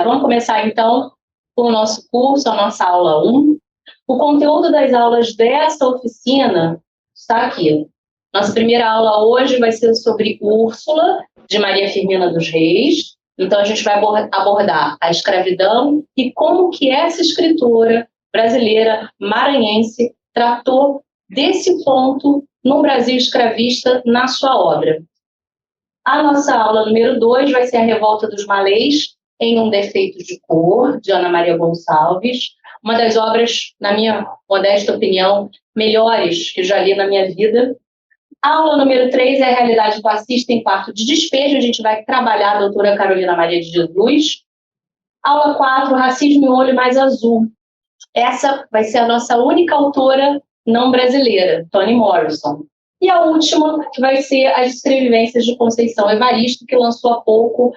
Vamos começar, então, com o nosso curso, a nossa aula 1. O conteúdo das aulas dessa oficina está aqui. Nossa primeira aula hoje vai ser sobre Úrsula, de Maria Firmina dos Reis. Então, a gente vai abordar a escravidão e como que essa escritora brasileira maranhense tratou desse ponto no Brasil escravista na sua obra. A nossa aula número 2 vai ser a Revolta dos Malês, em um Defeito de Cor, de Ana Maria Gonçalves, uma das obras, na minha modesta opinião, melhores que eu já li na minha vida. A aula número 3 é a Realidade Classista em Parto de Despejo, a gente vai trabalhar a doutora Carolina Maria de Jesus. Aula 4, Racismo e Olho Mais Azul. Essa vai ser a nossa única autora não brasileira, Toni Morrison. E a última vai ser As Escrevivências de Conceição Evaristo, que lançou há pouco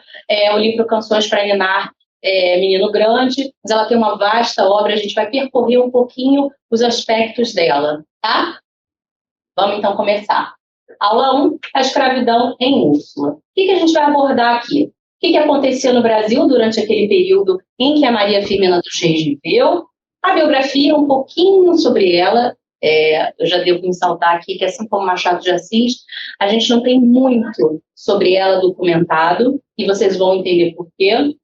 o livro Canções para Ninar, Menino Grande, mas ela tem uma vasta obra, a gente vai percorrer um pouquinho os aspectos dela, tá? Vamos então começar. Aula 1, a escravidão em Úrsula. O que a gente vai abordar aqui? O que aconteceu no Brasil durante aquele período em que a Maria Firmina dos Reis viveu? A biografia, um pouquinho sobre ela. Eu já devo me saltar aqui, que assim como Machado de Assis, a gente não tem muito sobre ela documentado, e vocês vão entender por quê.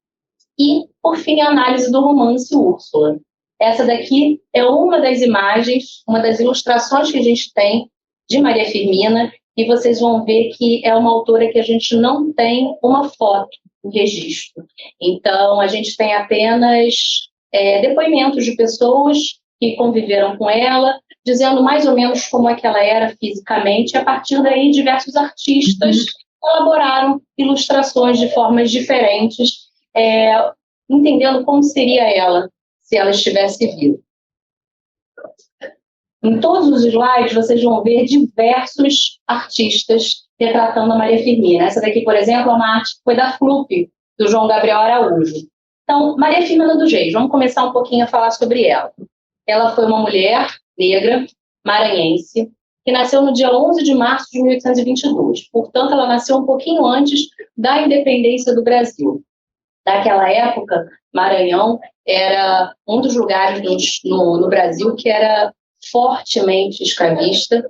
E, por fim, a análise do romance Úrsula. Essa daqui é uma das imagens, uma das ilustrações que a gente tem de Maria Firmina, e vocês vão ver que é uma autora que a gente não tem uma foto, um registro. Então, a gente tem apenas depoimentos de pessoas que conviveram com ela, dizendo mais ou menos como é que ela era fisicamente, e a partir daí diversos artistas elaboraram ilustrações de formas diferentes, entendendo como seria ela se ela estivesse viva. Em todos os slides vocês vão ver diversos artistas retratando a Maria Firmina. Essa daqui, por exemplo, é uma arte que foi da Flup, do João Gabriel Araújo. Então, Maria Firmina dos Reis, vamos começar um pouquinho a falar sobre ela. Ela foi uma mulher negra, maranhense, que nasceu no dia 11 de março de 1822. Portanto, ela nasceu um pouquinho antes da independência do Brasil. Naquela época, Maranhão era um dos lugares no Brasil que era fortemente escravista,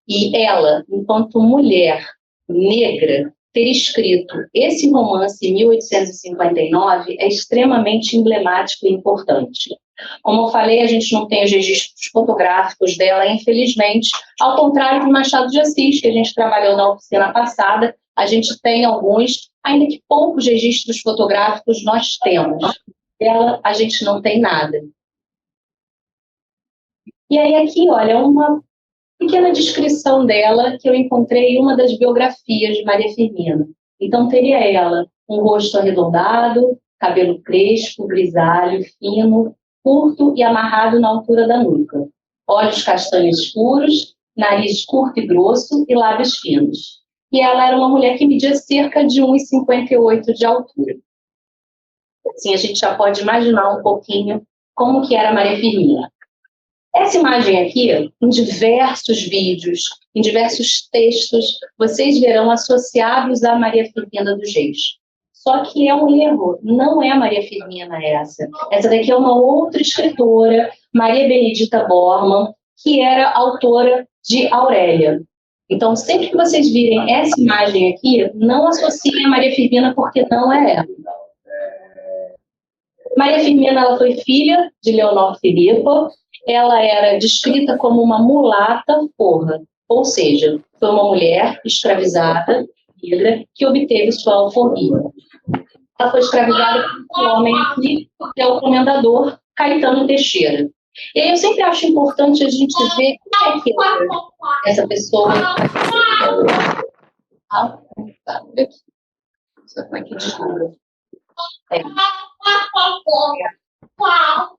e ela, enquanto mulher negra, ter escrito esse romance em 1859 é extremamente emblemático e importante. Como eu falei, a gente não tem os registros fotográficos dela, infelizmente, ao contrário de Machado de Assis, que a gente trabalhou na oficina passada, a gente tem alguns, ainda que poucos registros fotográficos nós temos. Dela, a gente não tem nada. E aí aqui, olha, uma pequena descrição dela que eu encontrei em uma das biografias de Maria Firmina. Então, teria ela um rosto arredondado, cabelo crespo, grisalho, fino, curto e amarrado na altura da nuca, olhos castanhos escuros, nariz curto e grosso e lábios finos. E ela era uma mulher que media cerca de 1,58 de altura. Assim, a gente já pode imaginar um pouquinho como que era Maria Firmina. Essa imagem aqui, em diversos vídeos, em diversos textos, vocês verão associados a Maria Firmina dos Reis. Só que é um erro, não é a Maria Firmina essa. Essa daqui é uma outra escritora, Maria Benedita Bormann, que era autora de Aurélia. Então, sempre que vocês virem essa imagem aqui, não associem a Maria Firmina, porque não é ela. Maria Firmina, ela foi filha de Leonor Filipa. Ela era descrita como uma mulata forra, ou seja, foi uma mulher escravizada, negra, que obteve sua alforria. Ela foi escravizada por um homem aqui, que é o comendador Caetano Teixeira. E aí eu sempre acho importante a gente ver como é que é essa pessoa. Desculpa.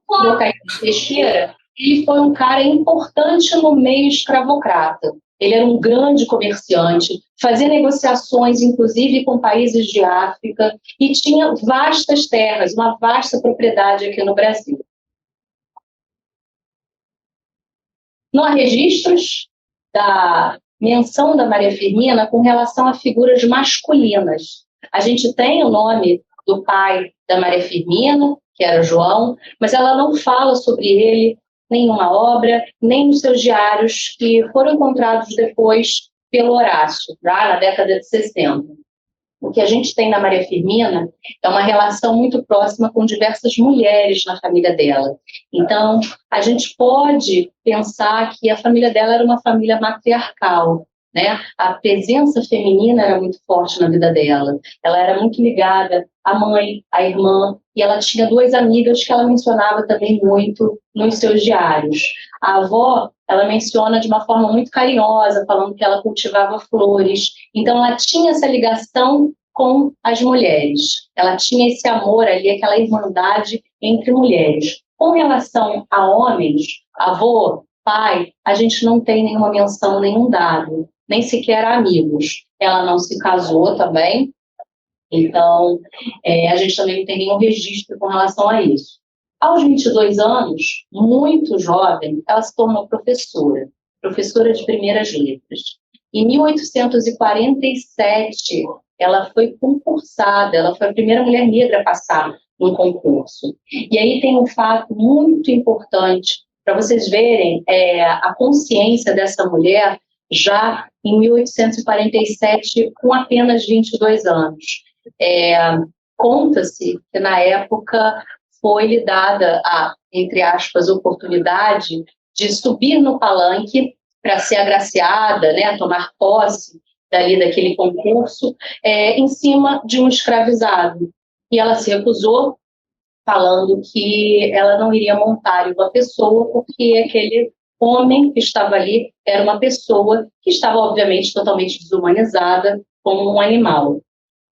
O Caetano Teixeira, ele foi um cara importante no meio escravocrata. Ele era um grande comerciante, fazia negociações, inclusive, com países de África, e tinha vastas terras, uma vasta propriedade aqui no Brasil. Não há registros da menção da Maria Firmina com relação a figuras masculinas. A gente tem o nome do pai da Maria Firmina, que era João, mas ela não fala sobre ele, nenhuma obra, nem nos seus diários que foram encontrados depois pelo Horácio, lá na década de 60. O que a gente tem na Maria Firmina é uma relação muito próxima com diversas mulheres na família dela. Então, a gente pode pensar que a família dela era uma família matriarcal, né? A presença feminina era muito forte na vida dela. Ela era muito ligada à mãe, à irmã, e ela tinha duas amigas que ela mencionava também muito nos seus diários. A avó, ela menciona de uma forma muito carinhosa, falando que ela cultivava flores. Então, ela tinha essa ligação com as mulheres. Ela tinha esse amor ali, aquela irmandade entre mulheres. Com relação a homens, avô, pai, a gente não tem nenhuma menção, nenhum dado, nem sequer amigos. Ela não se casou também, então a gente também não tem nenhum registro com relação a isso. Aos 22 anos, muito jovem, ela se tornou professora, professora de primeiras letras. Em 1847, ela foi concursada, ela foi a primeira mulher negra a passar num concurso. E aí tem um fato muito importante para vocês verem a consciência dessa mulher já em 1847, com apenas 22 anos. Conta-se que na época foi lhe dada a, entre aspas, oportunidade de subir no palanque para ser agraciada, né, tomar posse daquele concurso, em cima de um escravizado. E ela se recusou, falando que ela não iria montar em uma pessoa, porque aquele homem que estava ali era uma pessoa que estava, obviamente, totalmente desumanizada, como um animal.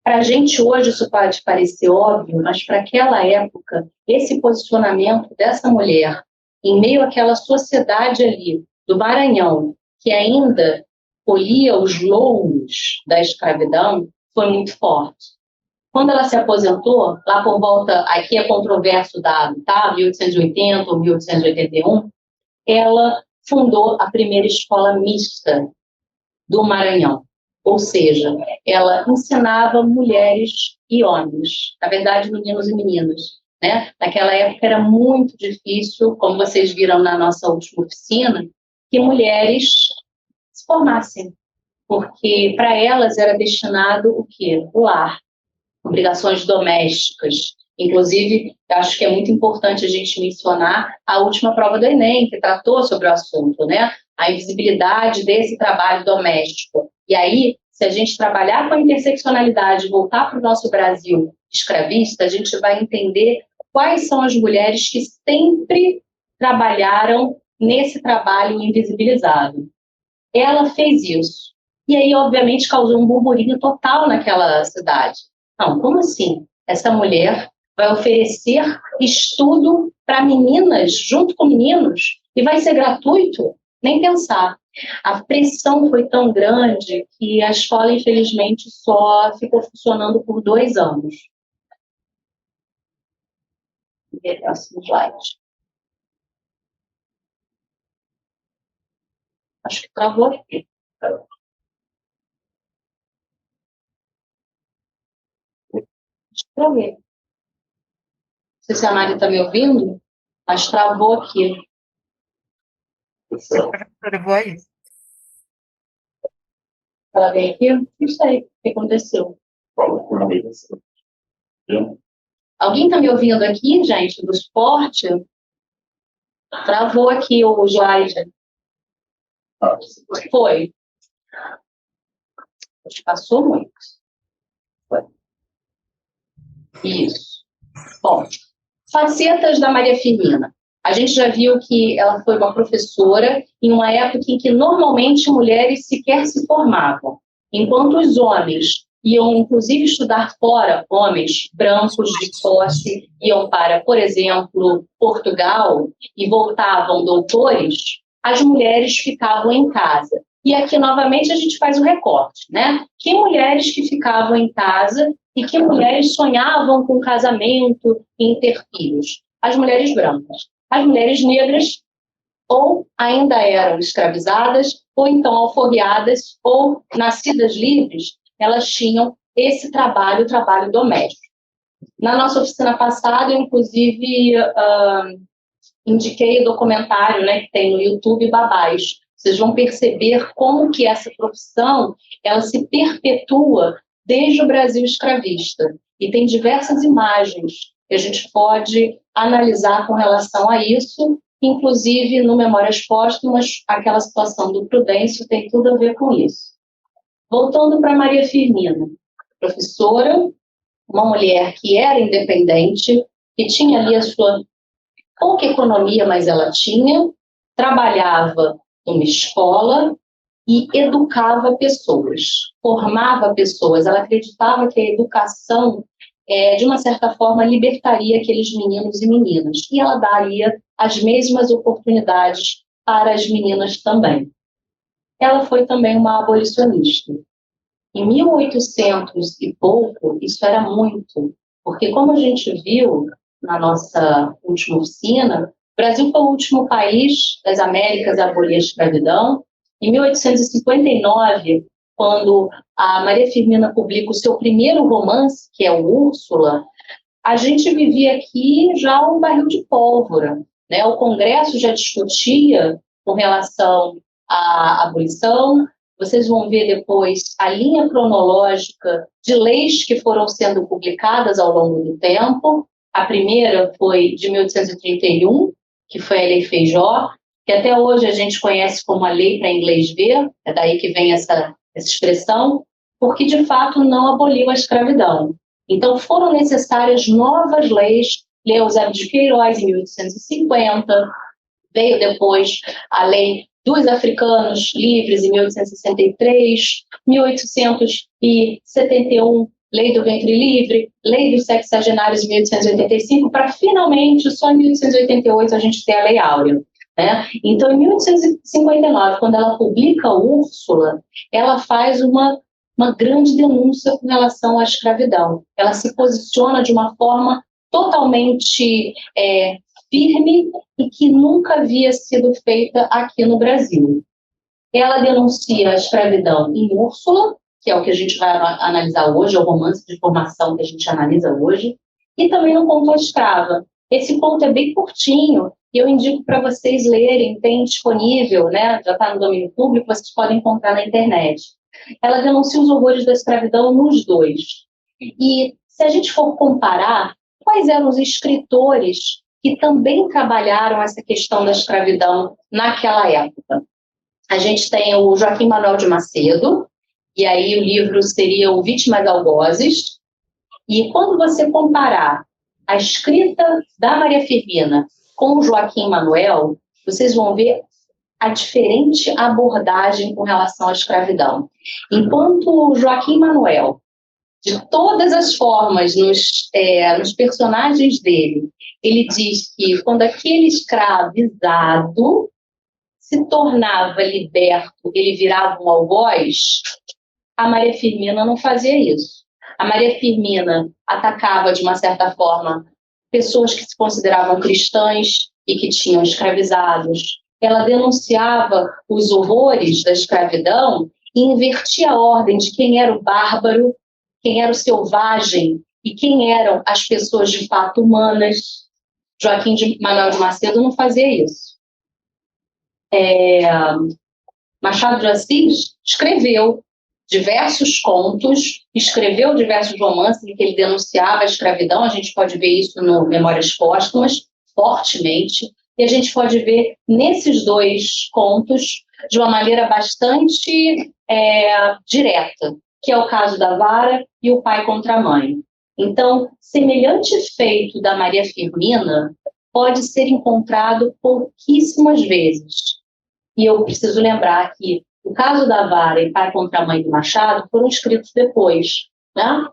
Para a gente hoje isso pode parecer óbvio, mas para aquela época, esse posicionamento dessa mulher, em meio àquela sociedade ali do Maranhão, que ainda colhia os louros da escravidão, foi muito forte. Quando ela se aposentou, lá por volta, aqui é controverso dado, tá? 1880 ou 1881, ela fundou a primeira escola mista do Maranhão. Ou seja, ela ensinava mulheres e homens, na verdade, meninos e meninas, né? Naquela época era muito difícil, como vocês viram na nossa última oficina, que mulheres se formassem, porque para elas era destinado o quê? O lar, obrigações domésticas. Inclusive, acho que é muito importante a gente mencionar a última prova do Enem, que tratou sobre o assunto, né? A invisibilidade desse trabalho doméstico. E aí, se a gente trabalhar com a interseccionalidade e voltar para o nosso Brasil escravista, a gente vai entender quais são as mulheres que sempre trabalharam nesse trabalho invisibilizado. Ela fez isso. E aí, obviamente, causou um burburinho total naquela cidade. Não, como assim? Essa mulher vai oferecer estudo para meninas junto com meninos e vai ser gratuito? Nem pensar. A pressão foi tão grande que a escola, infelizmente, só ficou funcionando por 2 anos. Próximo slide. Acho que travou aqui. Travei. Não sei se a Mari está me ouvindo, mas travou aqui. Travou aí. Ela vem aqui? Não sei o que aconteceu. Alguém está me ouvindo aqui, gente, do suporte? Travou aqui o slide. Foi. Passou muito. Foi. Isso. Bom, facetas da Maria Firmina. A gente já viu que ela foi uma professora em uma época em que normalmente mulheres sequer se formavam, enquanto os homens iam inclusive estudar fora, homens brancos de posse iam para, por exemplo, Portugal e voltavam doutores, as mulheres ficavam em casa. E aqui, novamente, a gente faz o recorte, né? Que mulheres que ficavam em casa e que mulheres sonhavam com casamento e em ter filhos? As mulheres brancas. As mulheres negras ou ainda eram escravizadas, ou então alforriadas, ou nascidas livres, elas tinham esse trabalho, o trabalho doméstico. Na nossa oficina passada, eu, inclusive, indiquei o documentário, né, que tem no YouTube, Babás. Vocês vão perceber como que essa profissão ela se perpetua desde o Brasil escravista. E tem diversas imagens que a gente pode analisar com relação a isso, inclusive no Memórias Póstumas, aquela situação do Prudêncio tem tudo a ver com isso. Voltando para Maria Firmina, professora, uma mulher que era independente, que tinha ali a sua pouca economia, mas ela tinha, trabalhava numa escola e educava pessoas, formava pessoas. Ela acreditava que a educação, de uma certa forma, libertaria aqueles meninos e meninas, e ela daria as mesmas oportunidades para as meninas também. Ela foi também uma abolicionista. Em 1800 e pouco, isso era muito, porque como a gente viu na nossa última oficina, o Brasil foi o último país das Américas a abolir a escravidão. Em 1859, quando a Maria Firmina publica o seu primeiro romance, que é o Úrsula, a gente vivia aqui já um barril de pólvora, né? O Congresso já discutia com relação à abolição. Vocês vão ver depois a linha cronológica de leis que foram sendo publicadas ao longo do tempo. A primeira foi de 1831, que foi a Lei Feijó, que até hoje a gente conhece como a Lei para Inglês Ver, é daí que vem essa expressão, porque de fato não aboliu a escravidão. Então foram necessárias novas leis. Lei Eusébio de Queiroz, em 1850, veio depois a Lei dos Africanos Livres, em 1863, 1871, Lei do Ventre Livre, Lei dos Sexagenários, em 1885, para finalmente, só em 1888, a gente ter a Lei Áurea. Né? Então, em 1859, quando ela publica Úrsula, ela faz uma grande denúncia com relação à escravidão. Ela se posiciona de uma forma totalmente firme e que nunca havia sido feita aqui no Brasil. Ela denuncia a escravidão em Úrsula, que é o que a gente vai analisar hoje, é o romance de formação que a gente analisa hoje, e também no Conto à Escrava. Esse conto é bem curtinho e eu indico para vocês lerem, tem disponível, né? Já está no domínio público, vocês podem encontrar na internet. Ela denuncia os horrores da escravidão nos dois. E se a gente for comparar, quais eram os escritores que também trabalharam essa questão da escravidão naquela época? A gente tem o Joaquim Manuel de Macedo, e aí o livro seria o Vítimas Algozes. E quando você comparar a escrita da Maria Firmina com o Joaquim Manuel, vocês vão ver a diferente abordagem com relação à escravidão. Enquanto o Joaquim Manuel, de todas as formas, nos personagens dele, ele diz que quando aquele escravizado se tornava liberto, ele virava um algoz. A Maria Firmina não fazia isso. A Maria Firmina atacava, de uma certa forma, pessoas que se consideravam cristãs e que tinham escravizados. Ela denunciava os horrores da escravidão e invertia a ordem de quem era o bárbaro, quem era o selvagem e quem eram as pessoas de fato humanas. Joaquim Manuel de Macedo não fazia isso. Machado de Assis escreveu diversos contos, escreveu diversos romances em que ele denunciava a escravidão. A gente pode ver isso no Memórias Póstumas, fortemente, e a gente pode ver nesses dois contos de uma maneira bastante direta, que é o caso da vara e o pai contra a mãe. Então, semelhante feito da Maria Firmina pode ser encontrado pouquíssimas vezes. E eu preciso lembrar que o caso da vara e pai contra a mãe do Machado foram escritos depois, né?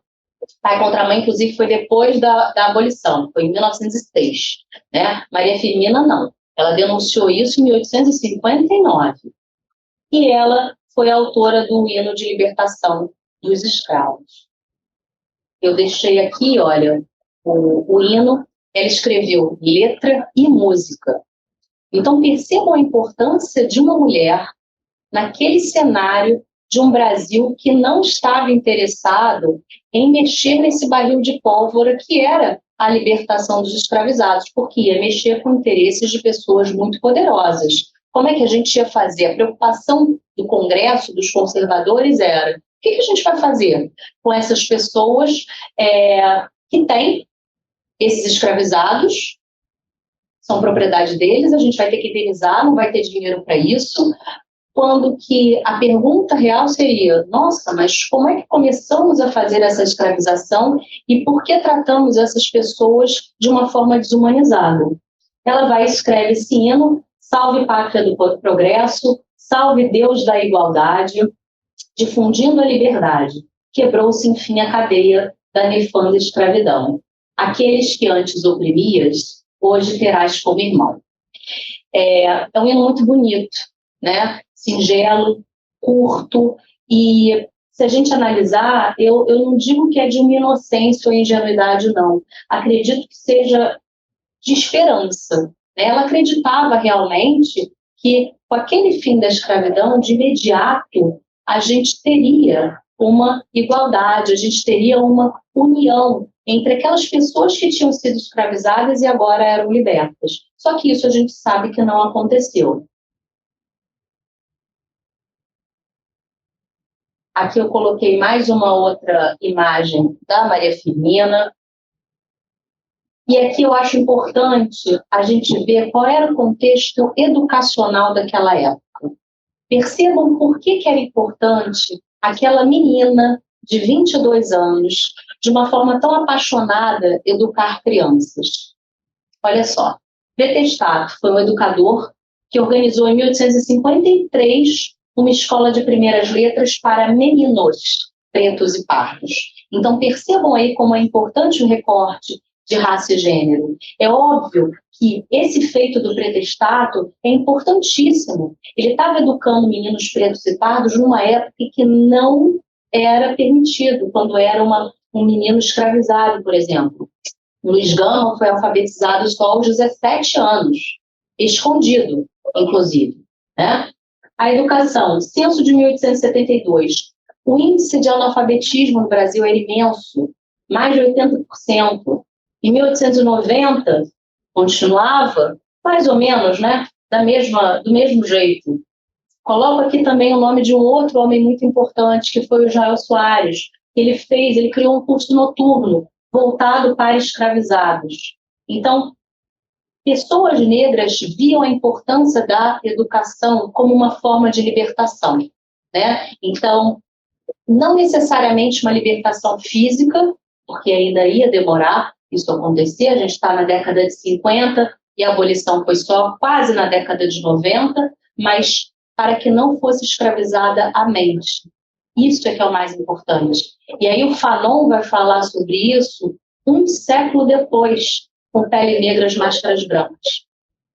Pai contra a mãe, inclusive, foi depois da abolição, foi em 1906. Né? Maria Firmina, não. Ela denunciou isso em 1859. E ela foi autora do Hino de Libertação dos Escravos. Eu deixei aqui, olha, o hino. Ela escreveu letra e música. Então, percebam a importância de uma mulher naquele cenário de um Brasil que não estava interessado em mexer nesse barril de pólvora que era a libertação dos escravizados, porque ia mexer com interesses de pessoas muito poderosas. Como é que a gente ia fazer? A preocupação do Congresso, dos conservadores, era: o que a gente vai fazer com essas pessoas que têm esses escravizados? São propriedade deles, a gente vai ter que indenizar, não vai ter dinheiro para isso. Quando que a pergunta real seria: nossa, mas como é que começamos a fazer essa escravização e por que tratamos essas pessoas de uma forma desumanizada? Ela vai e escreve esse hino: salve pátria do progresso, salve Deus da igualdade, difundindo a liberdade, quebrou-se enfim a cadeia da nefanda escravidão. Aqueles que antes oprimias, hoje terás como irmão. É um hino muito bonito, né? Singelo, curto, e se a gente analisar, eu não digo que é de uma inocência ou ingenuidade, não. Acredito que seja de esperança. Né? Ela acreditava realmente que, com aquele fim da escravidão, de imediato, a gente teria uma igualdade, a gente teria uma união entre aquelas pessoas que tinham sido escravizadas e agora eram libertas. Só que isso a gente sabe que não aconteceu. Aqui eu coloquei mais uma outra imagem da Maria Firmina. E aqui eu acho importante a gente ver qual era o contexto educacional daquela época. Percebam por que era importante aquela menina de 22 anos, de uma forma tão apaixonada, educar crianças. Olha só, Betestato foi um educador que organizou em 1853 uma escola de primeiras letras para meninos pretos e pardos. Então percebam aí como é importante o recorte de raça e gênero. É óbvio que esse feito do Pretestato é importantíssimo. Ele estava educando meninos pretos e pardos numa época que não era permitido, quando era um menino escravizado, por exemplo. Luiz Gama foi alfabetizado só aos 17 anos, escondido, inclusive. Né? A educação, censo de 1872, o índice de analfabetismo no Brasil era imenso, mais de 80%. Em 1890, continuava mais ou menos, né, do mesmo jeito. Coloco aqui também o nome de um outro homem muito importante, que foi o Jael Soares. Ele criou um curso noturno voltado para escravizados. Então, pessoas negras viam a importância da educação como uma forma de libertação, né? Então, não necessariamente uma libertação física, porque ainda ia demorar isso acontecer. A gente está na década de 50 e a abolição foi só quase na década de 90, mas para que não fosse escravizada a mente. Isso é que é o mais importante. E aí o Fanon vai falar sobre isso um século depois, com Pele Negra, as Máscaras Brancas.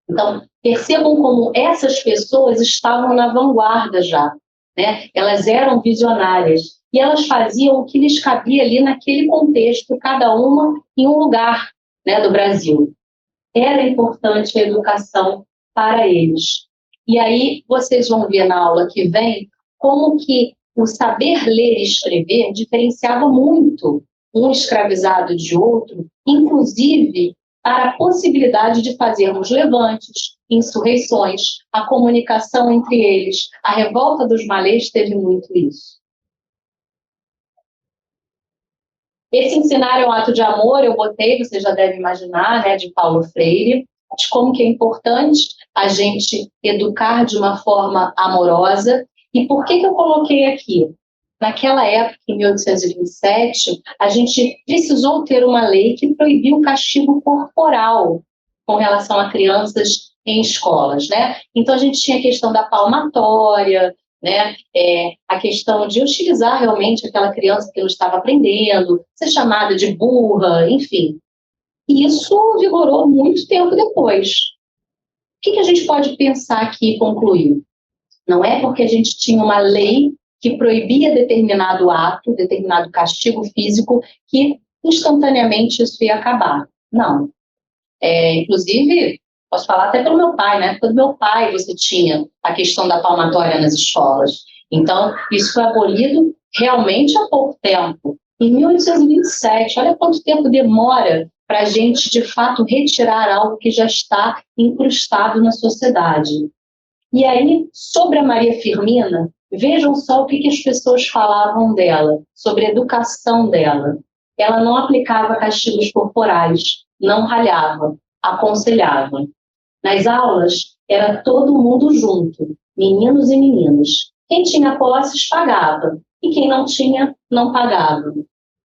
Então, percebam como essas pessoas estavam na vanguarda já, né? Elas eram visionárias e elas faziam o que lhes cabia ali naquele contexto, cada uma em um lugar, né, do Brasil. Era importante a educação para eles. E aí vocês vão ver na aula que vem como que o saber ler e escrever diferenciava muito um escravizado de outro, inclusive para a possibilidade de fazermos levantes, insurreições, a comunicação entre eles. A revolta dos malês teve muito isso. Esse ensinar é um ato de amor, eu botei, você já deve imaginar, né, de Paulo Freire, de como que é importante a gente educar de uma forma amorosa. E por que eu coloquei aqui? Naquela época, em 1827, a gente precisou ter uma lei que proibiu o castigo corporal com relação a crianças em escolas, né? Então, a gente tinha a questão da palmatória, né? A questão de utilizar realmente aquela criança que não estava aprendendo, ser chamada de burra, enfim. E isso vigorou muito tempo depois. O que a gente pode pensar aqui e concluir? Não é porque a gente tinha uma lei que proibia determinado ato, determinado castigo físico, que instantaneamente isso ia acabar. Não. Inclusive, posso falar até pelo meu pai, né? Porque do meu pai você tinha a questão da palmatória nas escolas. Então, isso foi abolido realmente há pouco tempo, em 1827. Olha quanto tempo demora para a gente, de fato, retirar algo que já está incrustado na sociedade. E aí, sobre a Maria Firmina, vejam só o que as pessoas falavam dela, sobre a educação dela. Ela não aplicava castigos corporais, não ralhava, aconselhava. Nas aulas, era todo mundo junto, meninos e meninas. Quem tinha posses pagava, e quem não tinha, não pagava.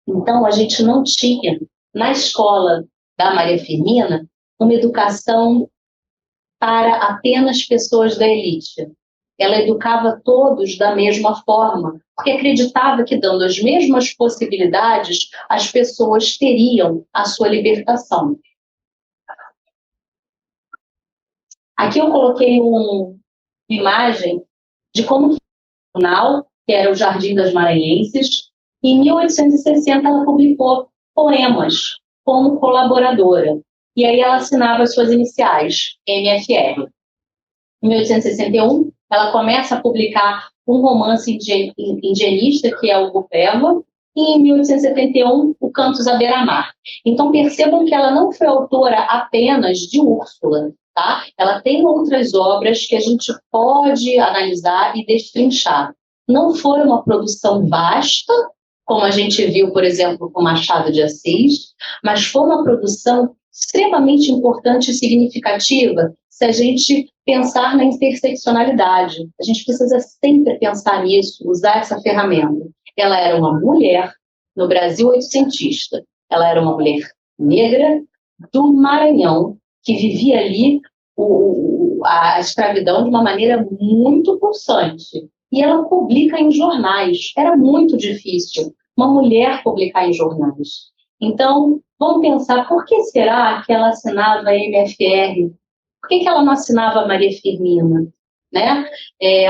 Então, a gente não tinha, na escola da Maria Firmina, uma educação para apenas pessoas da elite. Ela educava todos da mesma forma, porque acreditava que, dando as mesmas possibilidades, as pessoas teriam a sua libertação. Aqui eu coloquei uma imagem de como foi o jornal, que era o Jardim das Maranhenses. Em 1860, ela publicou poemas como colaboradora. E aí ela assinava as suas iniciais, MFR. Em 1861, ela começa a publicar um romance indianista, que é o Gupeva, e em 1871, o Cantos à Beira-Mar. Então, percebam que ela não foi autora apenas de Úrsula, tá? Ela tem outras obras que a gente pode analisar e destrinchar. Não foi uma produção vasta, como a gente viu, por exemplo, com Machado de Assis, mas foi uma produção extremamente importante e significativa se a gente pensar na interseccionalidade. A gente precisa sempre pensar nisso, usar essa ferramenta. Ela era uma mulher no Brasil oitocentista. Ela era uma mulher negra do Maranhão, que vivia ali a escravidão de uma maneira muito pulsante. E ela publica em jornais. Era muito difícil uma mulher publicar em jornais. Então, vamos pensar, por que será que ela assinava a MFR? Por que ela não assinava Maria Firmina? Né?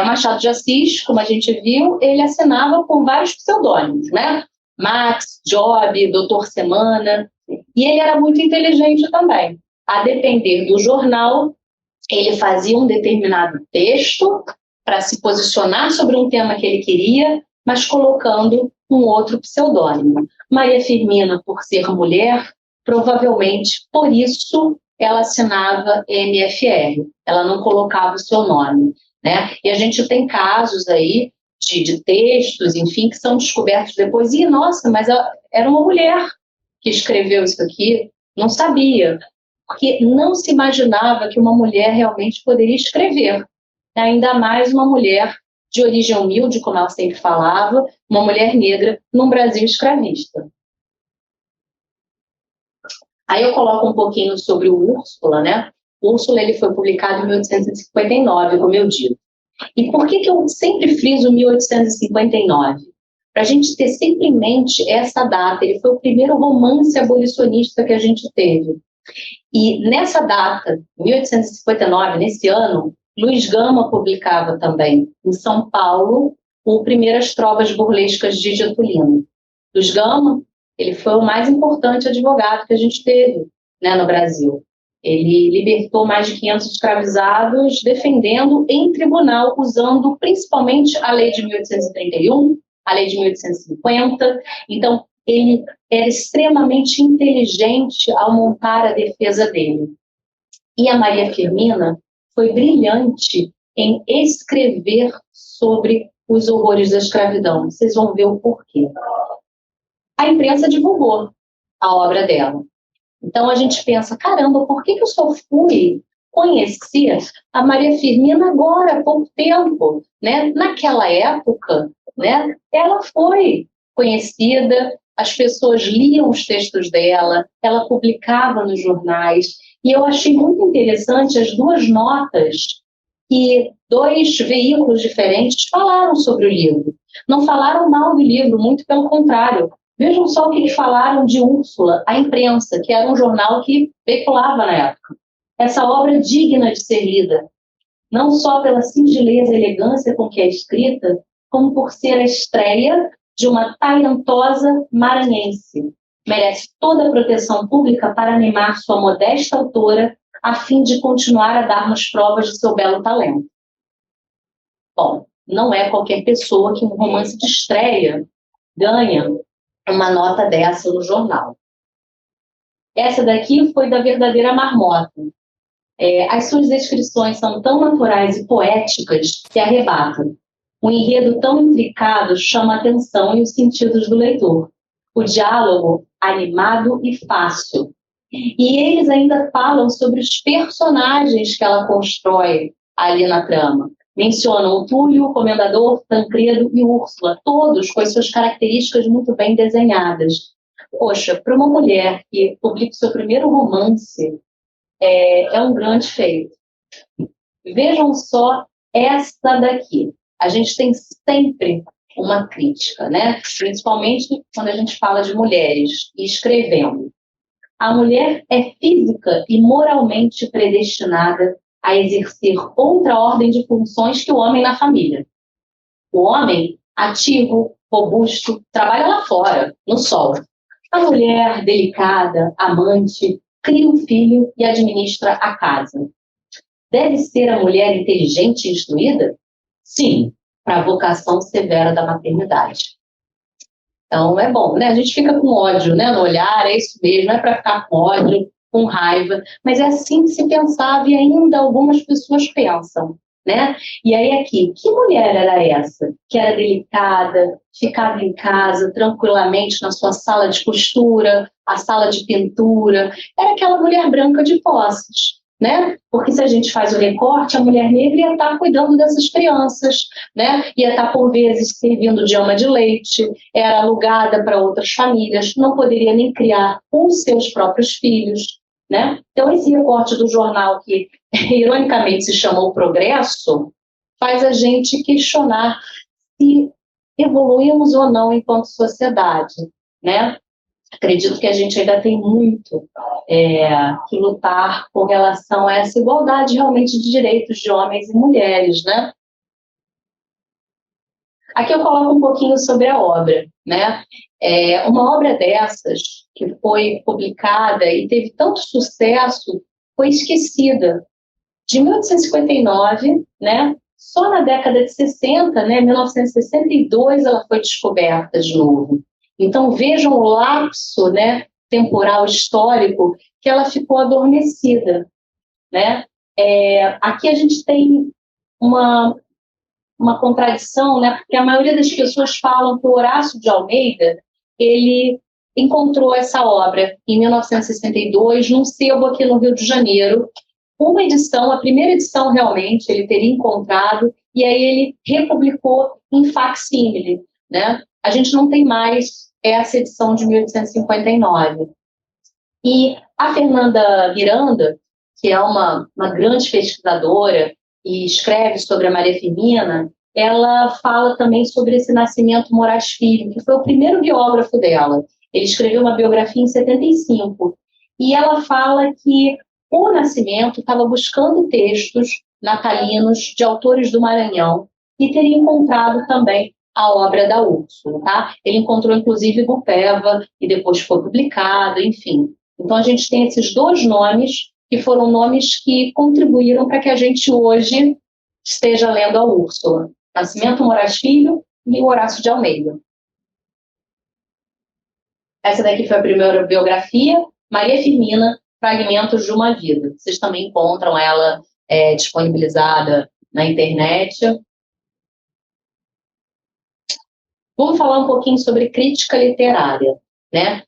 O Machado de Assis, como a gente viu, ele assinava com vários pseudônimos, né? Max, Job, Doutor Semana, e ele era muito inteligente também. A depender do jornal, ele fazia um determinado texto para se posicionar sobre um tema que ele queria, mas colocando um outro pseudônimo. Maria Firmina, por ser mulher, provavelmente por isso ela assinava MFR, ela não colocava o seu nome, né? E a gente tem casos aí de textos, enfim, que são descobertos depois, e nossa, mas era uma mulher que escreveu isso aqui, não sabia, porque não se imaginava que uma mulher realmente poderia escrever, ainda mais uma mulher de origem humilde, como ela sempre falava, uma mulher negra num Brasil escravista. Aí eu coloco um pouquinho sobre o Úrsula, né? O Úrsula ele foi publicado em 1859, como eu digo. E por que eu sempre friso 1859? Para a gente ter sempre em mente essa data. Ele foi o primeiro romance abolicionista que a gente teve. E nessa data, 1859, nesse ano, Luiz Gama publicava também, em São Paulo, o Primeiras Trovas Burlescas de Getulino. Luiz Gama, ele foi o mais importante advogado que a gente teve, né, no Brasil. Ele libertou mais de 500 escravizados, defendendo em tribunal, usando principalmente a lei de 1831, a lei de 1850. Então, ele era extremamente inteligente ao montar a defesa dele. E a Maria Firmina foi brilhante em escrever sobre os horrores da escravidão. Vocês vão ver o porquê. A imprensa divulgou a obra dela. Então a gente pensa, caramba, por que eu só fui conhecer a Maria Firmina agora, há pouco tempo? Né? Naquela época, né, ela foi conhecida, as pessoas liam os textos dela, ela publicava nos jornais, e eu achei muito interessante as duas notas que dois veículos diferentes falaram sobre o livro. Não falaram mal do livro, muito pelo contrário. Vejam só o que eles falaram de Úrsula, a imprensa, que era um jornal que veiculava na época. Essa obra é digna de ser lida, não só pela singeleza e elegância com que é escrita, como por ser a estreia de uma talentosa maranhense. Merece toda a proteção pública para animar sua modesta autora, a fim de continuar a dar-nos provas de seu belo talento. Bom, Não é qualquer pessoa que um romance de estreia ganha uma nota dessa no jornal. Essa daqui foi da Verdadeira Marmota. As suas descrições são tão naturais e poéticas que arrebatam. Um enredo tão intricado chama a atenção e os sentidos do leitor. O diálogo animado e fácil. E eles ainda falam sobre os personagens que ela constrói ali na trama. Mencionam o Túlio, o Comendador, Tancredo e Úrsula, todos com as suas características muito bem desenhadas. Poxa, para uma mulher que publica seu primeiro romance, é um grande feito. Vejam só essa daqui. A gente tem sempre uma crítica, né? Principalmente quando a gente fala de mulheres e escrevendo. A mulher é física e moralmente predestinada a exercer outra ordem de funções que o homem na família. O homem, ativo, robusto, trabalha lá fora, no sol. A mulher, delicada, amante, cria um filho e administra a casa. Deve ser a mulher inteligente e instruída? Sim, para a vocação severa da maternidade. Então, é bom, né? A gente fica com ódio, né, no olhar, é isso mesmo, não é para ficar com ódio, com raiva, mas é assim que se pensava e ainda algumas pessoas pensam, né? E aí aqui, que mulher era essa? Que era delicada, ficava em casa tranquilamente na sua sala de costura, a sala de pintura, era aquela mulher branca de posses, né? Porque se a gente faz o recorte, a mulher negra ia estar cuidando dessas crianças, né? Ia estar, por vezes, servindo de ama de leite, era alugada para outras famílias, não poderia nem criar os seus próprios filhos, né? Então, esse recorte do jornal, que ironicamente se chamou Progresso, faz a gente questionar se evoluímos ou não enquanto sociedade, né? Acredito que a gente ainda tem muito que lutar com relação a essa igualdade realmente de direitos de homens e mulheres, né? Aqui eu coloco um pouquinho sobre a obra, né? Uma obra dessas, que foi publicada e teve tanto sucesso, foi esquecida. De 1859, né? Só na década de 60, né, 1962, ela foi descoberta de novo. Então, vejam o lapso, né, temporal histórico que ela ficou adormecida, né? Aqui a gente tem uma contradição, né? Porque a maioria das pessoas falam que o Horácio de Almeida, ele encontrou essa obra em 1962 num sebo aqui no Rio de Janeiro, uma edição, a primeira edição realmente ele teria encontrado, e aí ele republicou em facsímile, né? A gente não tem mais essa edição de 1859. E a Fernanda Miranda, que é uma grande pesquisadora e escreve sobre a Maria Firmina, ela fala também sobre esse Nascimento Moraes Filho, que foi o primeiro biógrafo dela. Ele escreveu uma biografia em 75, e ela fala que o Nascimento estava buscando textos natalinos de autores do Maranhão e teria encontrado também a obra da Úrsula, tá? Ele encontrou, inclusive, Gupeva, e depois foi publicado, enfim. Então, a gente tem esses dois nomes, que foram nomes que contribuíram para que a gente hoje esteja lendo a Úrsula. Nascimento Moraes Filho e o Horácio de Almeida. Essa daqui foi a primeira biografia, Maria Firmina, Fragmentos de uma Vida. Vocês também encontram ela disponibilizada na internet. Vamos falar um pouquinho sobre crítica literária, né?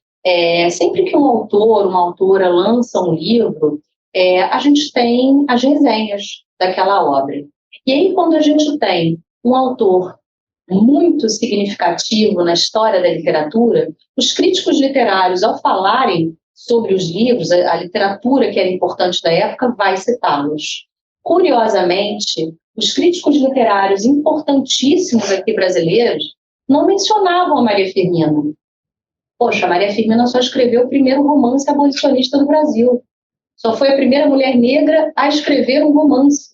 Sempre que um autor, uma autora lança um livro, a gente tem as resenhas daquela obra. E aí, quando a gente tem um autor muito significativo na história da literatura, os críticos literários, ao falarem sobre os livros, a literatura que era importante da época, vai citá-los. Curiosamente, os críticos literários importantíssimos aqui brasileiros não mencionavam a Maria Firmina. Poxa, a Maria Firmina só escreveu o primeiro romance abolicionista do Brasil. Só foi a primeira mulher negra a escrever um romance.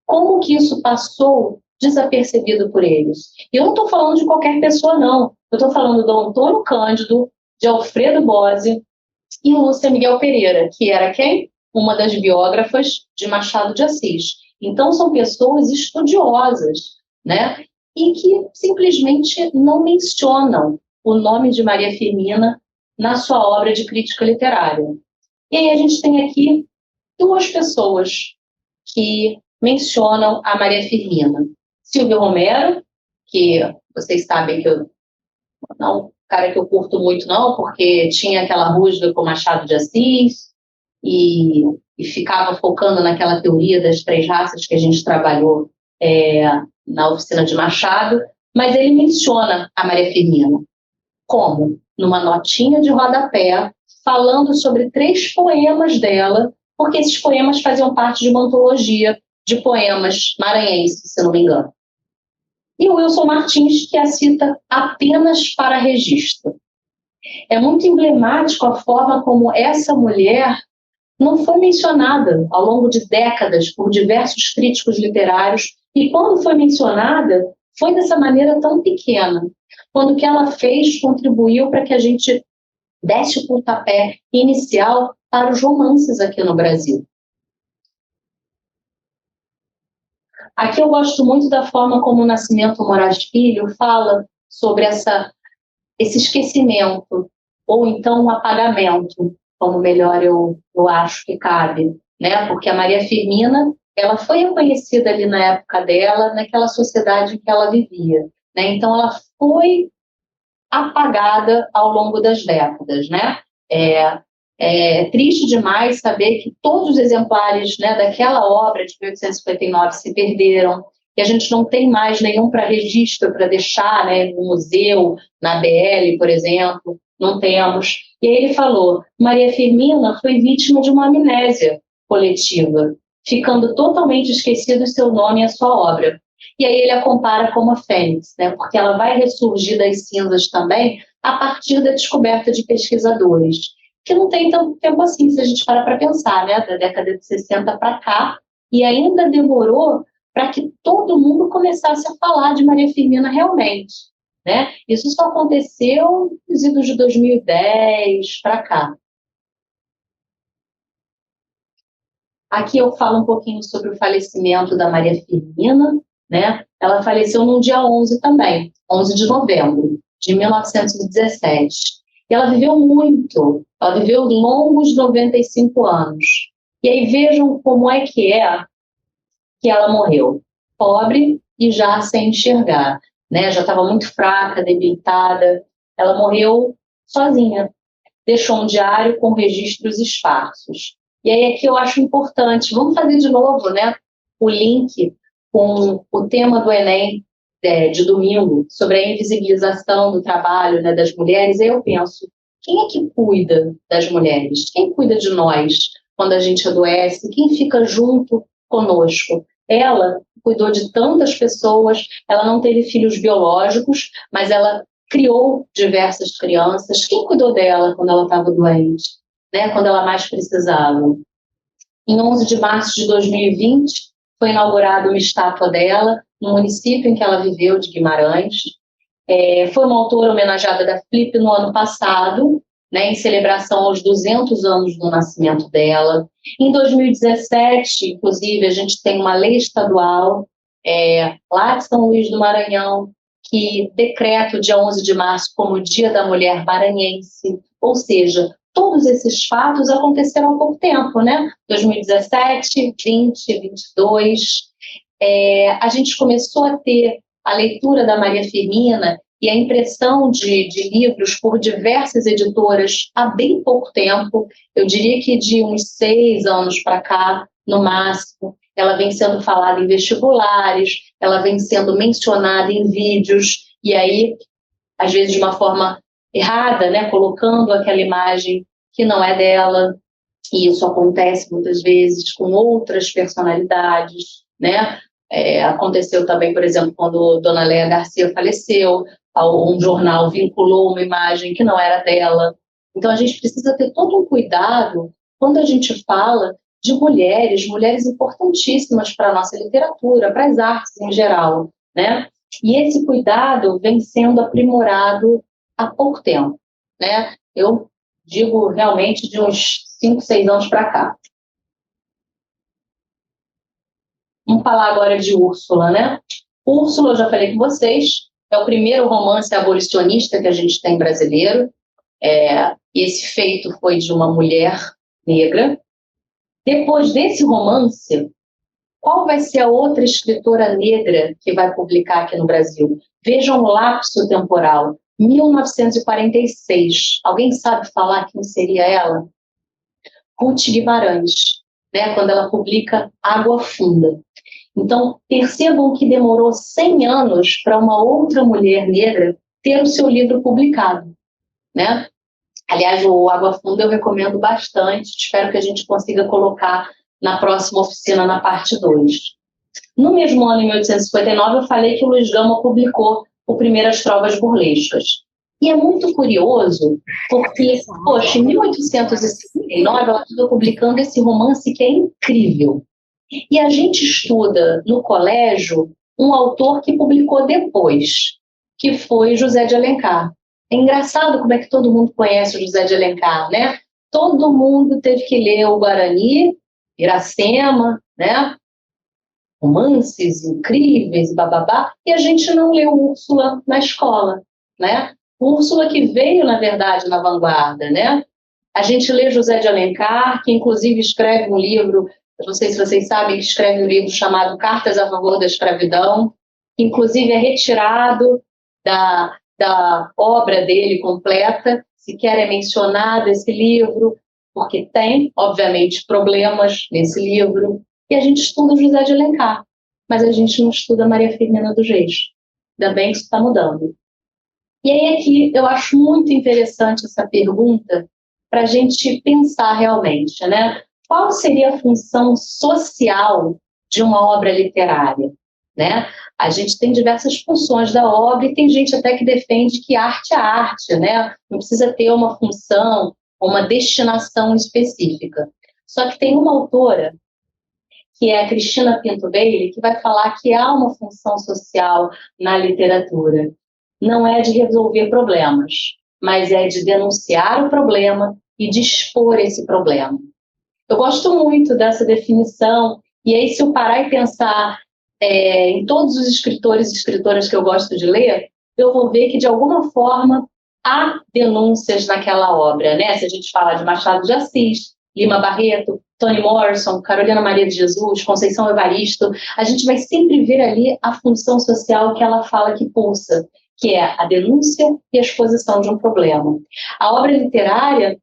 Como que isso passou desapercebido por eles? E eu não estou falando de qualquer pessoa, não. Eu estou falando do Antônio Cândido, de Alfredo Bose e Lúcia Miguel Pereira, que era quem? Uma das biógrafas de Machado de Assis. Então, são pessoas estudiosas. né? E que simplesmente não mencionam o nome de Maria Firmina na sua obra de crítica literária. E aí a gente tem aqui duas pessoas que mencionam a Maria Firmina. Silvio Romero, que vocês sabem que eu não, cara que eu curto muito não, porque tinha aquela rusga com Machado de Assis e, e ficava focando naquela teoria das três raças que a gente trabalhou na oficina de Machado, mas ele menciona a Maria Firmina. Como? Numa notinha de rodapé, falando sobre 3 poemas dela, porque esses poemas faziam parte de uma antologia de poemas maranhenses, se não me engano. E o Wilson Martins, que a cita apenas para registro. É muito emblemático a forma como essa mulher não foi mencionada ao longo de décadas por diversos críticos literários, e quando foi mencionada, foi dessa maneira tão pequena. Quando o que ela fez contribuiu para que a gente desse o pontapé inicial para os romances aqui no Brasil. Aqui eu gosto muito da forma como o Nascimento Moraes Filho fala sobre esse esquecimento, ou então um apagamento, como melhor eu acho que cabe, né? Porque a Maria Firmina, ela foi reconhecida ali na época dela, naquela sociedade em que ela vivia, né? Então ela foi apagada ao longo das décadas, né? É triste demais saber que todos os exemplares, né, daquela obra de 1859 se perderam, e a gente não tem mais nenhum para registro, para deixar, né, no museu, na BL, por exemplo, não temos. E aí ele falou, Maria Firmina foi vítima de uma amnésia coletiva, ficando totalmente esquecido o seu nome e a sua obra. E aí ele a compara como a Fênix, né, porque ela vai ressurgir das cinzas também a partir da descoberta de pesquisadores, que não tem tanto tempo assim, se a gente para pensar, né, da década de 60 para cá, e ainda demorou para que todo mundo começasse a falar de Maria Firmina realmente, né? Isso só aconteceu nos idos de 2010 para cá. Aqui eu falo um pouquinho sobre o falecimento da Maria Firmina, né? Ela faleceu no dia 11 também, 11 de novembro de 1917. E ela viveu muito, ela viveu longos 95 anos. E aí vejam como é que ela morreu. Pobre e já sem enxergar, né? Já estava muito fraca, debilitada. Ela morreu sozinha. Deixou um diário com registros esparsos. E aí aqui eu acho importante, vamos fazer de novo, né, o link com o tema do Enem de domingo, sobre a invisibilização do trabalho, né, das mulheres. Aí eu penso, quem é que cuida das mulheres? Quem cuida de nós quando a gente adoece? Quem fica junto conosco? Ela cuidou de tantas pessoas, ela não teve filhos biológicos, mas ela criou diversas crianças. Quem cuidou dela quando ela estava doente, né? Quando ela mais precisava? Em 11 de março de 2020, foi inaugurada uma estátua dela no município em que ela viveu, de Guimarães. Foi uma autora homenageada da Flip no ano passado, né, em celebração aos 200 anos do nascimento dela. Em 2017, inclusive, a gente tem uma lei estadual lá de São Luís do Maranhão, que decreta o dia 11 de março como o Dia da Mulher Maranhense, ou seja, todos esses fatos aconteceram há pouco tempo, né? 2017, 20, 22. A gente começou a ter a leitura da Maria Firmina e a impressão de livros por diversas editoras há bem pouco tempo, eu diria que de uns 6 anos para cá, no máximo. Ela vem sendo falada em vestibulares, ela vem sendo mencionada em vídeos, e aí, às vezes de uma forma errada, né, colocando aquela imagem que não é dela, e isso acontece muitas vezes com outras personalidades, né? Aconteceu também, por exemplo, quando Dona Léa Garcia faleceu, um jornal vinculou uma imagem que não era dela. Então, a gente precisa ter todo um cuidado quando a gente fala de mulheres importantíssimas para a nossa literatura, para as artes em geral, né? E esse cuidado vem sendo aprimorado há pouco tempo, né? Eu digo realmente de uns 5, 6 anos para cá. Vamos falar agora de Úrsula, né? Úrsula, eu já falei com vocês, é o primeiro romance abolicionista que a gente tem brasileiro. Esse feito foi de uma mulher negra. Depois desse romance, qual vai ser a outra escritora negra que vai publicar aqui no Brasil? Vejam o lapso temporal, 1946. Alguém sabe falar quem seria ela? Ruth Guimarães, né, quando ela publica Água Funda. Então, percebam que demorou 100 anos para uma outra mulher negra ter o seu livro publicado, né? Aliás, o Água Funda eu recomendo bastante, espero que a gente consiga colocar na próxima oficina, na parte 2. No mesmo ano, em 1859, eu falei que o Luiz Gama publicou o Primeiras Trovas Burlescas. E é muito curioso, porque, poxa, em 1859, ela estava publicando esse romance que é incrível. E a gente estuda no colégio um autor que publicou depois, que foi José de Alencar. É engraçado como é que todo mundo conhece o José de Alencar, né? Todo mundo teve que ler o Guarani, Iracema, né? Romances incríveis, bababá, e a gente não leu Úrsula na escola, né? Úrsula que veio, na verdade, na vanguarda, né? A gente lê José de Alencar, que inclusive escreve um livro, não sei se vocês sabem, que escreve um livro chamado Cartas a Favor da Escravidão, que inclusive é retirado da obra dele completa, sequer é mencionado esse livro, porque tem, obviamente, problemas nesse livro, e a gente estuda José de Alencar, mas a gente não estuda Maria Firmina dos Reis. Ainda bem que isso está mudando. E aí aqui eu acho muito interessante essa pergunta para a gente pensar realmente, né? Qual seria a função social de uma obra literária, né? A gente tem diversas funções da obra e tem gente até que defende que arte é arte, né? Não precisa ter uma função, uma destinação específica. Só que tem uma autora, que é a Cristina Pinto Bailey, que vai falar que há uma função social na literatura. Não é de resolver problemas, mas é de denunciar o problema e de expor esse problema. Eu gosto muito dessa definição, e aí se eu parar e pensar em todos os escritores e escritoras que eu gosto de ler, eu vou ver que, de alguma forma, há denúncias naquela obra, né? Se a gente fala de Machado de Assis, Lima Barreto, Toni Morrison, Carolina Maria de Jesus, Conceição Evaristo, a gente vai sempre ver ali a função social que ela fala que pulsa, que é a denúncia e a exposição de um problema. A obra literária,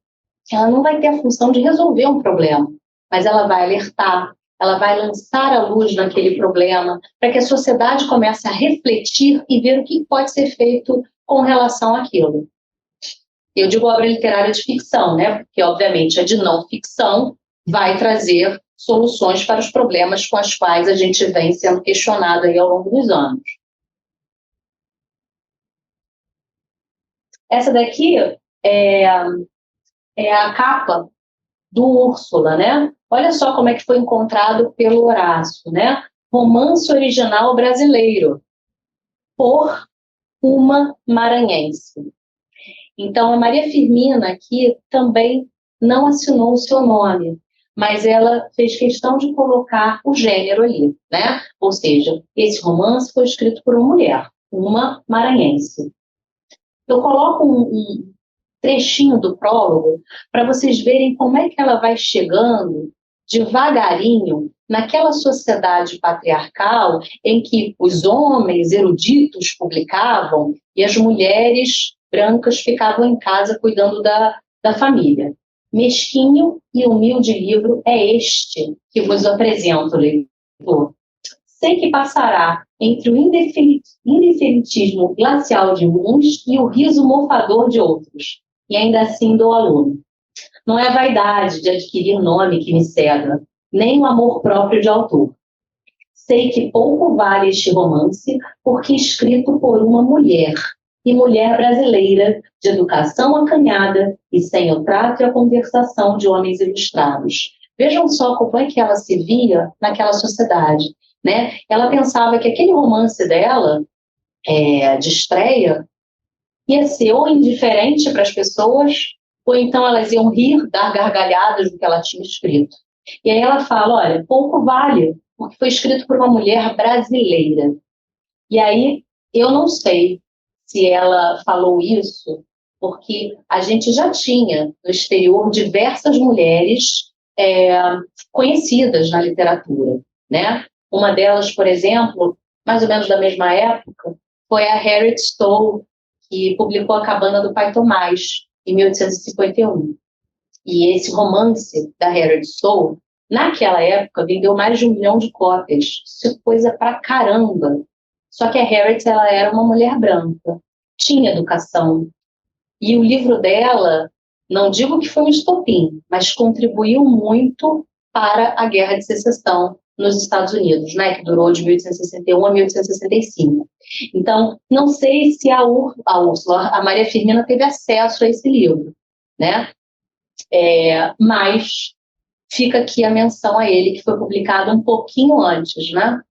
ela não vai ter a função de resolver um problema, mas ela vai alertar, ela vai lançar a luz naquele problema, para que a sociedade comece a refletir e ver o que pode ser feito com relação àquilo. Eu digo obra literária de ficção, né? Porque, obviamente, a de não ficção vai trazer soluções para os problemas com os quais a gente vem sendo questionado aí ao longo dos anos. Essa daqui é a capa do Úrsula, né? Olha só como é que foi encontrado pelo Horácio, né? Romance original brasileiro, por uma maranhense. Então, a Maria Firmina aqui também não assinou o seu nome, mas ela fez questão de colocar o gênero ali, né? Ou seja, esse romance foi escrito por uma mulher, uma maranhense. Eu coloco um trechinho do prólogo para vocês verem como é que ela vai chegando devagarinho naquela sociedade patriarcal em que os homens eruditos publicavam e as mulheres brancas ficavam em casa cuidando da família. Mesquinho e humilde livro é este que vos apresento, leitor. Sei que passará entre o indefinitismo glacial de uns e o riso mofador de outros, e ainda assim dou aluno. Não é a vaidade de adquirir nome que me cega, nem o amor próprio de autor. Sei que pouco vale este romance, porque escrito por uma mulher, e mulher brasileira, de educação acanhada e sem o trato e a conversação de homens ilustrados. Vejam só como é que ela se via naquela sociedade, né? Ela pensava que aquele romance dela, de estreia, ia ser ou indiferente para as pessoas, ou então elas iam rir, dar gargalhadas do que ela tinha escrito. E aí ela fala, olha, pouco vale, porque foi escrito por uma mulher brasileira. E aí, eu não sei se ela falou isso, porque a gente já tinha no exterior diversas mulheres conhecidas na literatura, né? Uma delas, por exemplo, mais ou menos da mesma época, foi a Harriet Stowe, que publicou A Cabana do Pai Tomás, em 1851. E esse romance da Harriet Stowe, naquela época, vendeu mais de 1 milhão de cópias. Isso é coisa pra caramba. Só que a Harriet, ela era uma mulher branca, tinha educação. E o livro dela, não digo que foi um estopim, mas contribuiu muito para a Guerra de Secessão nos Estados Unidos, né, que durou de 1861 a 1865. Então, não sei se a Úrsula, a Maria Firmina teve acesso a esse livro, né? Mas fica aqui a menção a ele, que foi publicado um pouquinho antes, né?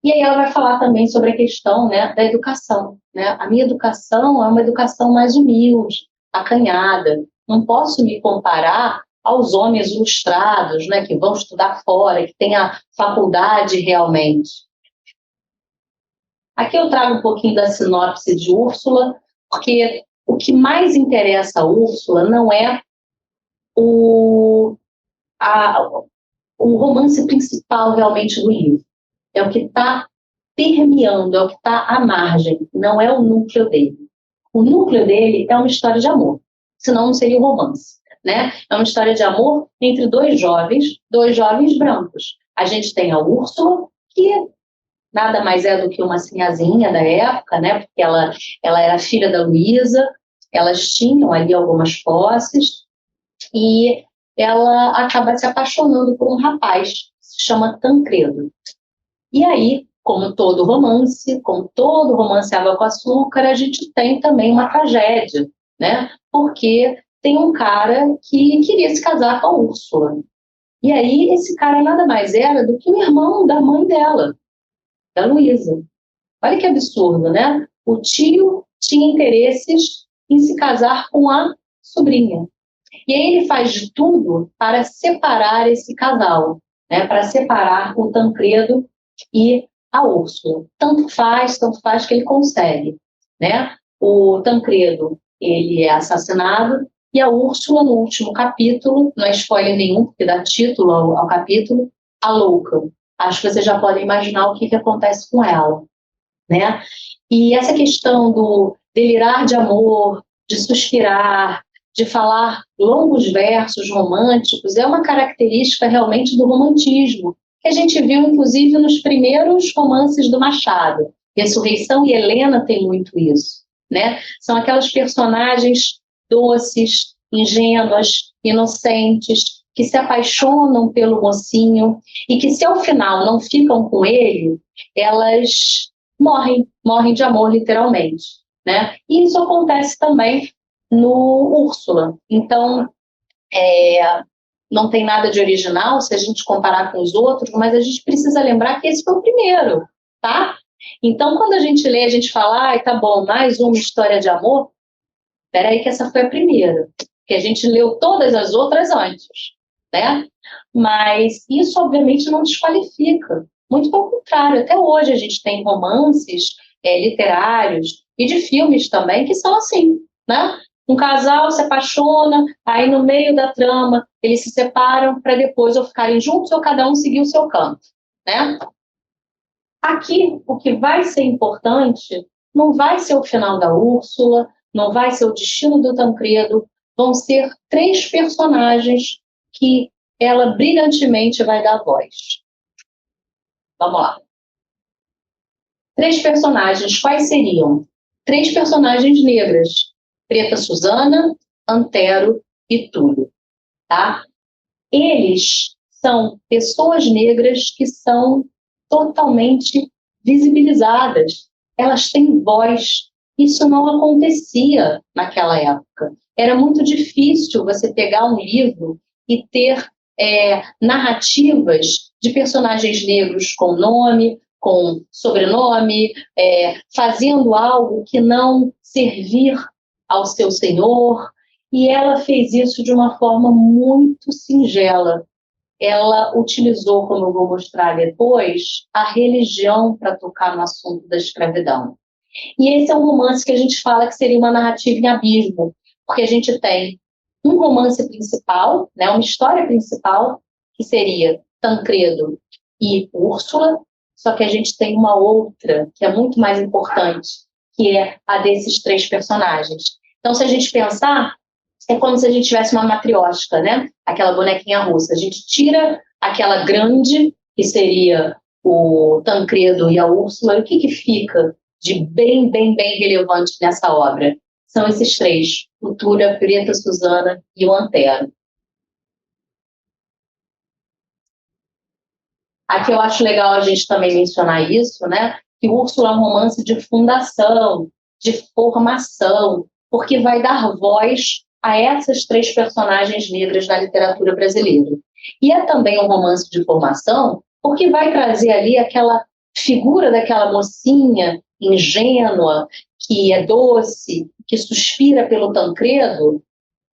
E aí ela vai falar também sobre a questão, né, da educação, né? A minha educação é uma educação mais humilde, acanhada. Não posso me comparar aos homens ilustrados, né, que vão estudar fora, que têm a faculdade realmente. Aqui eu trago um pouquinho da sinopse de Úrsula, porque o que mais interessa a Úrsula não é o romance principal realmente do livro. É o que está permeando, é o que está à margem, não é o núcleo dele. O núcleo dele é uma história de amor, senão não seria um romance, né? É uma história de amor entre dois jovens brancos. A gente tem a Úrsula, que nada mais é do que uma sinhazinha da época, né? Porque ela era filha da Luísa, elas tinham ali algumas posses, e ela acaba se apaixonando por um rapaz, que se chama Tancredo. E aí, como todo romance água com açúcar, a gente tem também uma tragédia, né? Porque tem um cara que queria se casar com a Úrsula. E aí, esse cara nada mais era do que o irmão da mãe dela, da Luísa. Olha que absurdo, né? O tio tinha interesses em se casar com a sobrinha. E aí ele faz de tudo para separar esse casal, né? Para separar o Tancredo e a Úrsula. Tanto faz que ele consegue, né? O Tancredo, ele é assassinado, e a Úrsula, no último capítulo, não é spoiler nenhum, porque dá título ao capítulo, a louca. Acho que vocês já podem imaginar o que acontece com ela, né? E essa questão do delirar de amor, de suspirar, de falar longos versos românticos, é uma característica realmente do romantismo, que a gente viu, inclusive, nos primeiros romances do Machado. Ressurreição e Helena tem muito isso, né? São aquelas personagens doces, ingênuas, inocentes, que se apaixonam pelo mocinho e que, se ao final não ficam com ele, elas morrem de amor, literalmente, né? E isso acontece também no Úrsula. Então, não tem nada de original se a gente comparar com os outros, mas a gente precisa lembrar que esse foi o primeiro, tá? Então, quando a gente lê, a gente fala, tá bom, mais uma história de amor. Peraí que essa foi a primeira, que a gente leu todas as outras antes, né? Mas isso, obviamente, não desqualifica. Muito pelo contrário, até hoje a gente tem romances literários e de filmes também que são assim, né? Um casal se apaixona, aí no meio da trama eles se separam para depois ou ficarem juntos ou cada um seguir o seu canto, né? Aqui, o que vai ser importante não vai ser o final da Úrsula, não vai ser o destino do Tancredo, vão ser 3 personagens que ela brilhantemente vai dar voz. Vamos lá. 3 personagens, quais seriam? 3 personagens negras, Preta Susana, Antero e Túlio, tá? Eles são pessoas negras que são totalmente visibilizadas, elas têm voz. Isso não acontecia naquela época. Era muito difícil você pegar um livro e ter narrativas de personagens negros com nome, com sobrenome, fazendo algo que não servir ao seu senhor, e ela fez isso de uma forma muito singela, ela utilizou, como eu vou mostrar depois, a religião para tocar no assunto da escravidão. E esse é um romance que a gente fala que seria uma narrativa em abismo, porque a gente tem um romance principal, né, uma história principal, que seria Tancredo e Úrsula, só que a gente tem uma outra, que é muito mais importante, que é a desses três personagens. Então, se a gente pensar, é como se a gente tivesse uma matriosca, né? Aquela bonequinha russa. A gente tira aquela grande, que seria o Tancredo e a Úrsula, e o que fica de bem, bem, bem relevante nessa obra? São esses três, o Túlio, a Preta Suzana e o Antero. Aqui eu acho legal a gente também mencionar isso, né? Que Úrsula é um romance de fundação, de formação, porque vai dar voz a essas três personagens negras na literatura brasileira. E é também um romance de formação, porque vai trazer ali aquela figura daquela mocinha ingênua, que é doce, que suspira pelo Tancredo,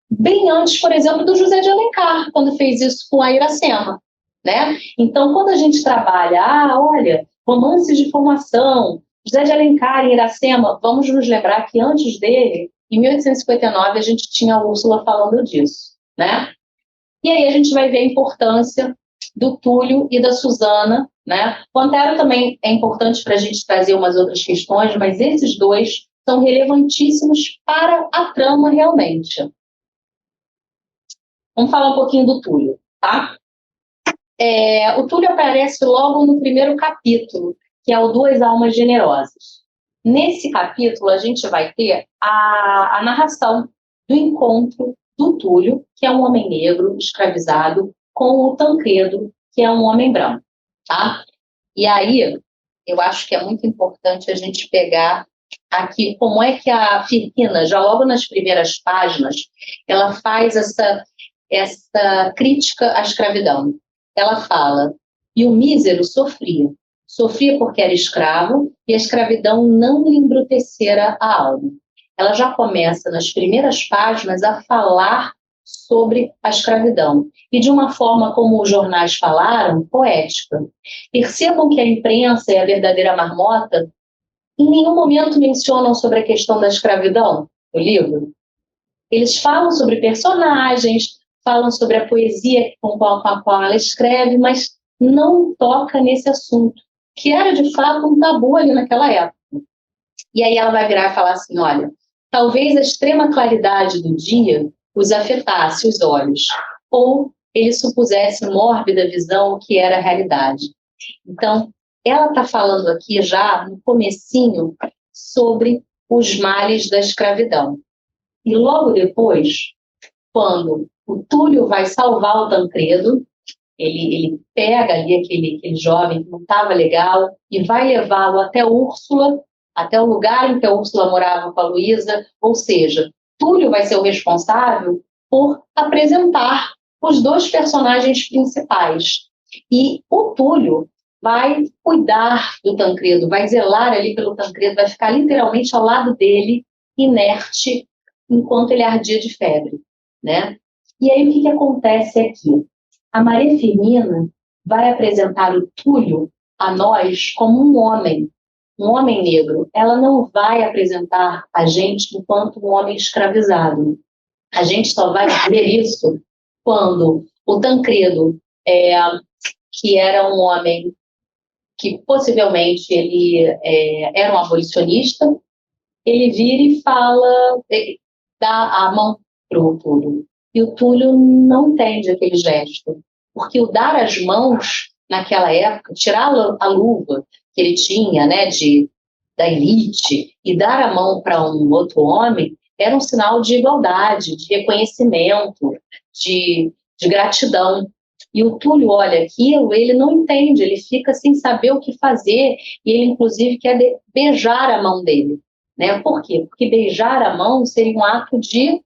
bem antes, por exemplo, do José de Alencar, quando fez isso com a Iracema, né? Então, quando a gente trabalha, olha, romances de formação, José de Alencar e Iracema, vamos nos lembrar que antes dele, em 1859, a gente tinha a Úrsula falando disso, né? E aí a gente vai ver a importância do Túlio e da Suzana, né? O Antero também é importante para a gente trazer umas outras questões, mas esses dois são relevantíssimos para a trama realmente. Vamos falar um pouquinho do Túlio, tá? O Túlio aparece logo no primeiro capítulo, que é o Duas Almas Generosas. Nesse capítulo, a gente vai ter a narração do encontro do Túlio, que é um homem negro escravizado, com o Tancredo, que é um homem branco, tá? E aí, eu acho que é muito importante a gente pegar aqui como é que a Firmina, já logo nas primeiras páginas, ela faz essa crítica à escravidão. Ela fala, e o mísero sofria porque era escravo e a escravidão não lhe embrutecera a alma. Ela já começa nas primeiras páginas a falar sobre a escravidão e de uma forma como os jornais falaram, poética. Percebam que a imprensa e a verdadeira marmota em nenhum momento mencionam sobre a questão da escravidão no livro. Eles falam sobre personagens, falam sobre a poesia com a qual ela escreve, mas não toca nesse assunto, que era de fato um tabu ali naquela época. E aí ela vai virar e falar assim, olha, talvez a extrema claridade do dia os afetasse os olhos, ou ele supusesse mórbida visão o que era a realidade. Então, ela está falando aqui já no comecinho sobre os males da escravidão. E logo depois, quando o Túlio vai salvar o Tancredo, ele pega ali aquele jovem que não estava legal e vai levá-lo até Úrsula, até o lugar em que a Úrsula morava com a Luísa, ou seja, Túlio vai ser o responsável por apresentar os dois personagens principais. E o Túlio vai cuidar do Tancredo, vai zelar ali pelo Tancredo, vai ficar literalmente ao lado dele, inerte, enquanto ele ardia de febre, né? E aí o que acontece aqui? A Maria Firmina vai apresentar o Túlio a nós como um homem negro. Ela não vai apresentar a gente enquanto um homem escravizado. A gente só vai ver isso quando o Tancredo, que era um homem que possivelmente ele era um abolicionista, ele vira e fala, dá a mão para o Túlio. E o Túlio não entende aquele gesto, porque o dar as mãos, naquela época, tirar a luva que ele tinha, né, da elite, e dar a mão para um outro homem, era um sinal de igualdade, de reconhecimento, de gratidão. E o Túlio olha aquilo, ele não entende, ele fica sem saber o que fazer, e ele, inclusive, quer beijar a mão dele. Né? Por quê? Porque beijar a mão seria um ato de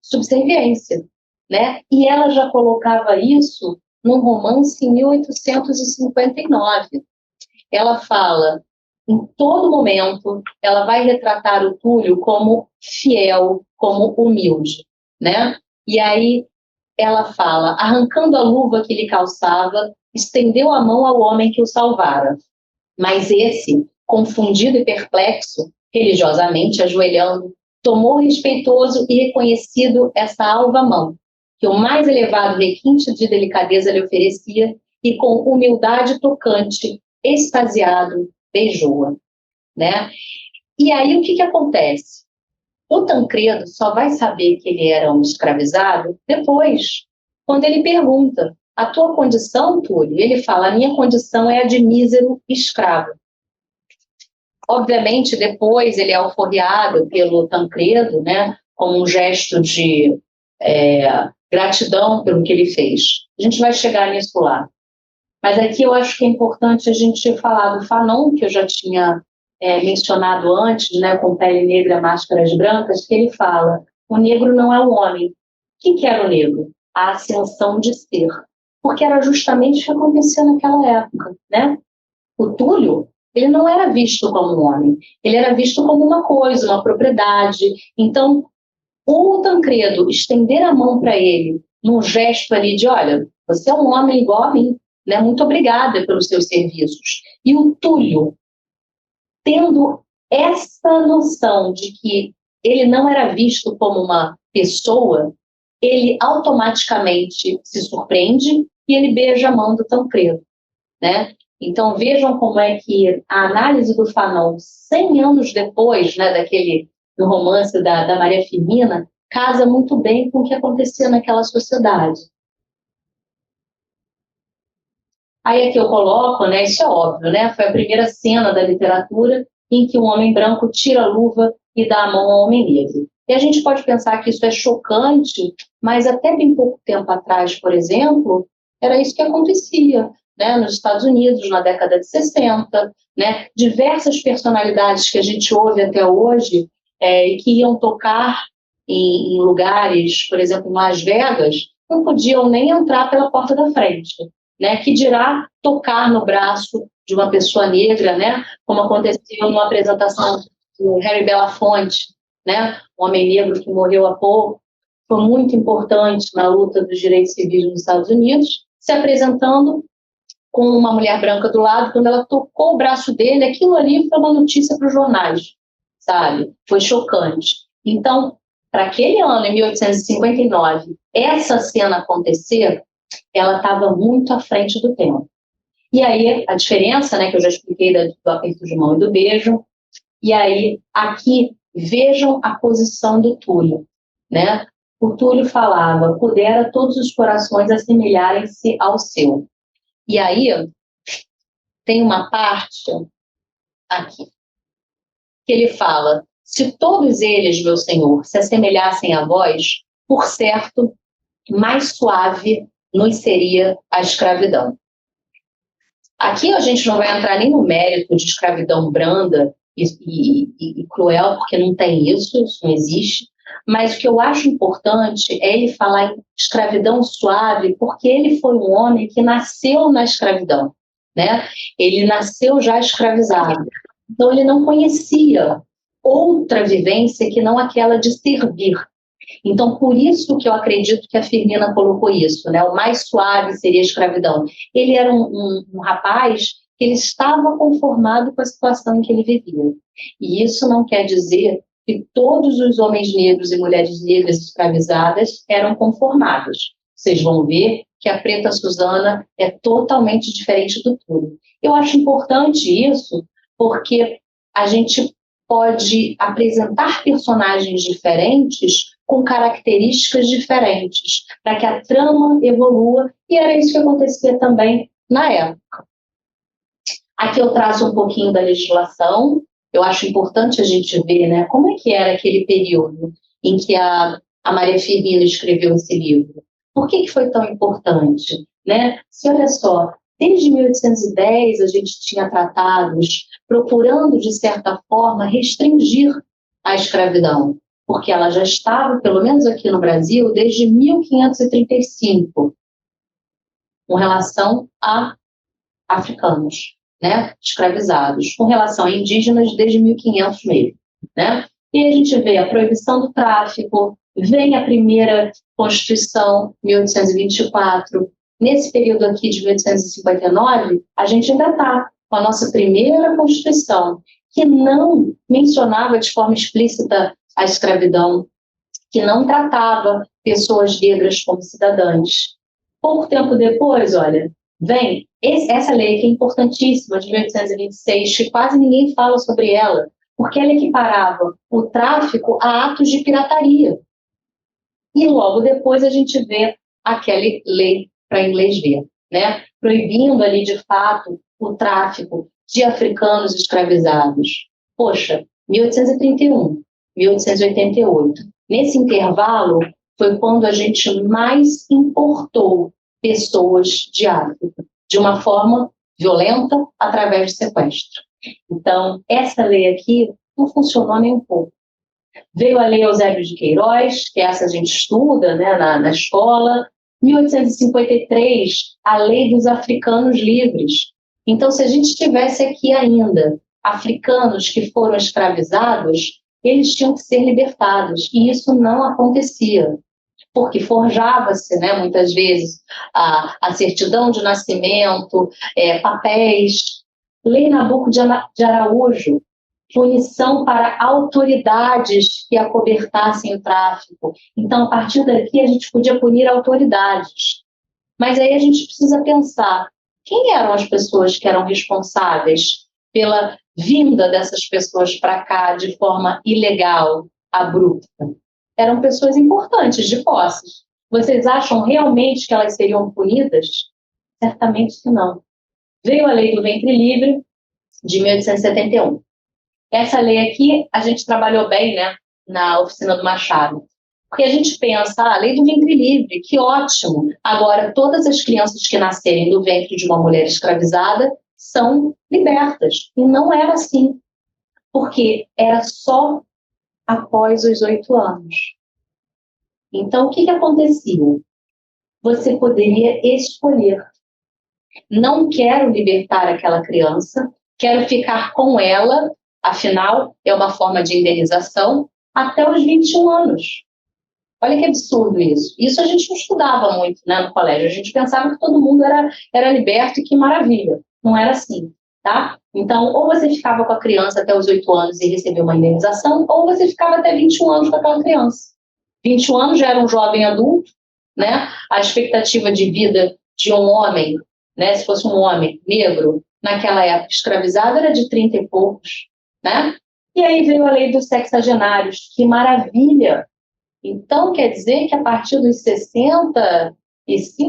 subserviência, né? E ela já colocava isso num romance em 1859. Ela fala, em todo momento, ela vai retratar o Túlio como fiel, como humilde, né? E aí ela fala: arrancando a luva que lhe calçava, estendeu a mão ao homem que o salvara. Mas esse, confundido e perplexo, religiosamente ajoelhando, tomou respeitoso e reconhecido essa alva mão, que o mais elevado requinte de delicadeza lhe oferecia, e com humildade tocante, extasiado, beijou-a, né? E aí o que acontece? O Tancredo só vai saber que ele era um escravizado depois, quando ele pergunta: a tua condição, Túlio? Ele fala: a minha condição é a de mísero escravo. Obviamente, depois ele é alforriado pelo Tancredo, né, como um gesto de gratidão pelo que ele fez. A gente vai chegar nisso lá. Mas aqui eu acho que é importante a gente falar do Fanon, que eu já tinha mencionado antes, né, com pele negra, máscaras brancas, que ele fala: o negro não é um homem. O que era o negro? A ascensão de ser. Porque era justamente o que acontecia naquela época, né? O Túlio, ele não era visto como um homem, ele era visto como uma coisa, uma propriedade. Então, o Tancredo estender a mão para ele, num gesto ali de: olha, você é um homem igual a mim, né? Muito obrigada pelos seus serviços. E o Túlio, tendo essa noção de que ele não era visto como uma pessoa, ele automaticamente se surpreende e ele beija a mão do Tancredo, né? Então vejam como é que a análise do Fanon, 100 anos depois, né, do romance da Maria Firmina, casa muito bem com o que acontecia naquela sociedade. Aí aqui eu coloco, né, isso é óbvio, né, foi a primeira cena da literatura em que um homem branco tira a luva e dá a mão ao homem negro. E a gente pode pensar que isso é chocante, mas até bem pouco tempo atrás, por exemplo, era isso que acontecia, né, nos Estados Unidos, na década de 60, né, diversas personalidades que a gente ouve até hoje e que iam tocar em lugares, por exemplo, em Las Vegas, não podiam nem entrar pela porta da frente, né, que dirá tocar no braço de uma pessoa negra, né, como aconteceu numa apresentação do Harry Belafonte, né, um homem negro que morreu há pouco, foi muito importante na luta dos direitos civis nos Estados Unidos, se apresentando com uma mulher branca do lado. Quando ela tocou o braço dele, aquilo ali foi uma notícia para os jornais, sabe? Foi chocante. Então, para aquele ano, em 1859, essa cena acontecer, ela estava muito à frente do tempo. E aí, a diferença, né, que eu já expliquei do aperto de mão e do beijo, e aí, aqui, vejam a posição do Túlio, né? O Túlio falava: pudera todos os corações assemelharem-se ao seu. E aí, tem uma parte aqui, que ele fala: se todos eles, meu senhor, se assemelhassem a vós, por certo, mais suave nos seria a escravidão. Aqui a gente não vai entrar nem no mérito de escravidão branda e cruel, porque não tem isso não existe. Mas o que eu acho importante é ele falar em escravidão suave, porque ele foi um homem que nasceu na escravidão, né? Ele nasceu já escravizado. Então ele não conhecia outra vivência que não aquela de servir. Então, por isso que eu acredito que a Firmina colocou isso, né? O mais suave seria a escravidão. Ele era um rapaz que ele estava conformado com a situação em que ele vivia. E isso não quer dizer que todos os homens negros e mulheres negras escravizadas eram conformados. Vocês vão ver que a Preta Susana é totalmente diferente do Túlio. Eu acho importante isso porque a gente pode apresentar personagens diferentes com características diferentes, para que a trama evolua, e era isso que acontecia também na época. Aqui eu traço um pouquinho da legislação. Eu acho importante a gente ver, né, como é que era aquele período em que a Maria Firmina escreveu esse livro. Por que foi tão importante? Né? Se olha só, desde 1810 a gente tinha tratados procurando, de certa forma, restringir a escravidão, porque ela já estava, pelo menos aqui no Brasil, desde 1535, com relação a africanos, né, escravizados, com relação a indígenas desde 1500 mesmo, né? E a gente vê a proibição do tráfico, Vem a primeira Constituição, 1824. Nesse período aqui de 1859, a gente ainda está com a nossa primeira Constituição, que não mencionava de forma explícita a escravidão, que não tratava pessoas negras como cidadãs. Pouco tempo depois, olha, vem essa lei que é importantíssima, de 1826, que quase ninguém fala sobre ela, porque ela equiparava o tráfico a atos de pirataria. E logo depois a gente vê aquela lei para inglês ver, né? Proibindo ali, de fato, o tráfico de africanos escravizados. Poxa, 1831, 1888. Nesse intervalo foi quando a gente mais importou pessoas de África, de uma forma violenta, através de sequestro. Então, essa lei aqui não funcionou nem um pouco. Veio a Lei Eusébio de Queiroz, que essa a gente estuda, né, na escola. 1853, a Lei dos Africanos Livres. Então, se a gente tivesse aqui ainda africanos que foram escravizados, eles tinham que ser libertados, e isso não acontecia, porque forjava-se, né, muitas vezes, a certidão de nascimento, papéis. Lei Nabuco de Araújo, punição para autoridades que acobertassem o tráfico. Então, a partir daqui, a gente podia punir autoridades. Mas aí a gente precisa pensar, quem eram as pessoas que eram responsáveis pela vinda dessas pessoas para cá de forma ilegal, abrupta? Eram pessoas importantes, de posses. Vocês acham realmente que elas seriam punidas? Certamente que não. Veio a Lei do Ventre Livre, de 1871. Essa lei aqui, a gente trabalhou bem, né, na oficina do Machado. Porque a gente pensa, a lei do ventre livre, que ótimo. Agora, todas as crianças que nascerem do ventre de uma mulher escravizada são libertas. E não era assim. Porque era só após os 8 anos. Então, o que acontecia? Você poderia escolher. Não quero libertar aquela criança, quero ficar com ela, afinal, é uma forma de indenização, até os 21 anos. Olha que absurdo isso. Isso a gente não estudava muito, né, no colégio. A gente pensava que todo mundo era liberto e que maravilha. Não era assim, tá? Então, ou você ficava com a criança até os 8 anos e recebia uma indenização, ou você ficava até 21 anos com aquela criança. 21 anos já era um jovem adulto, né? A expectativa de vida de um homem, né, se fosse um homem negro, naquela época escravizado, era de 30 e poucos, né? E aí veio a lei dos sexagenários, que maravilha! Então, quer dizer que a partir dos 65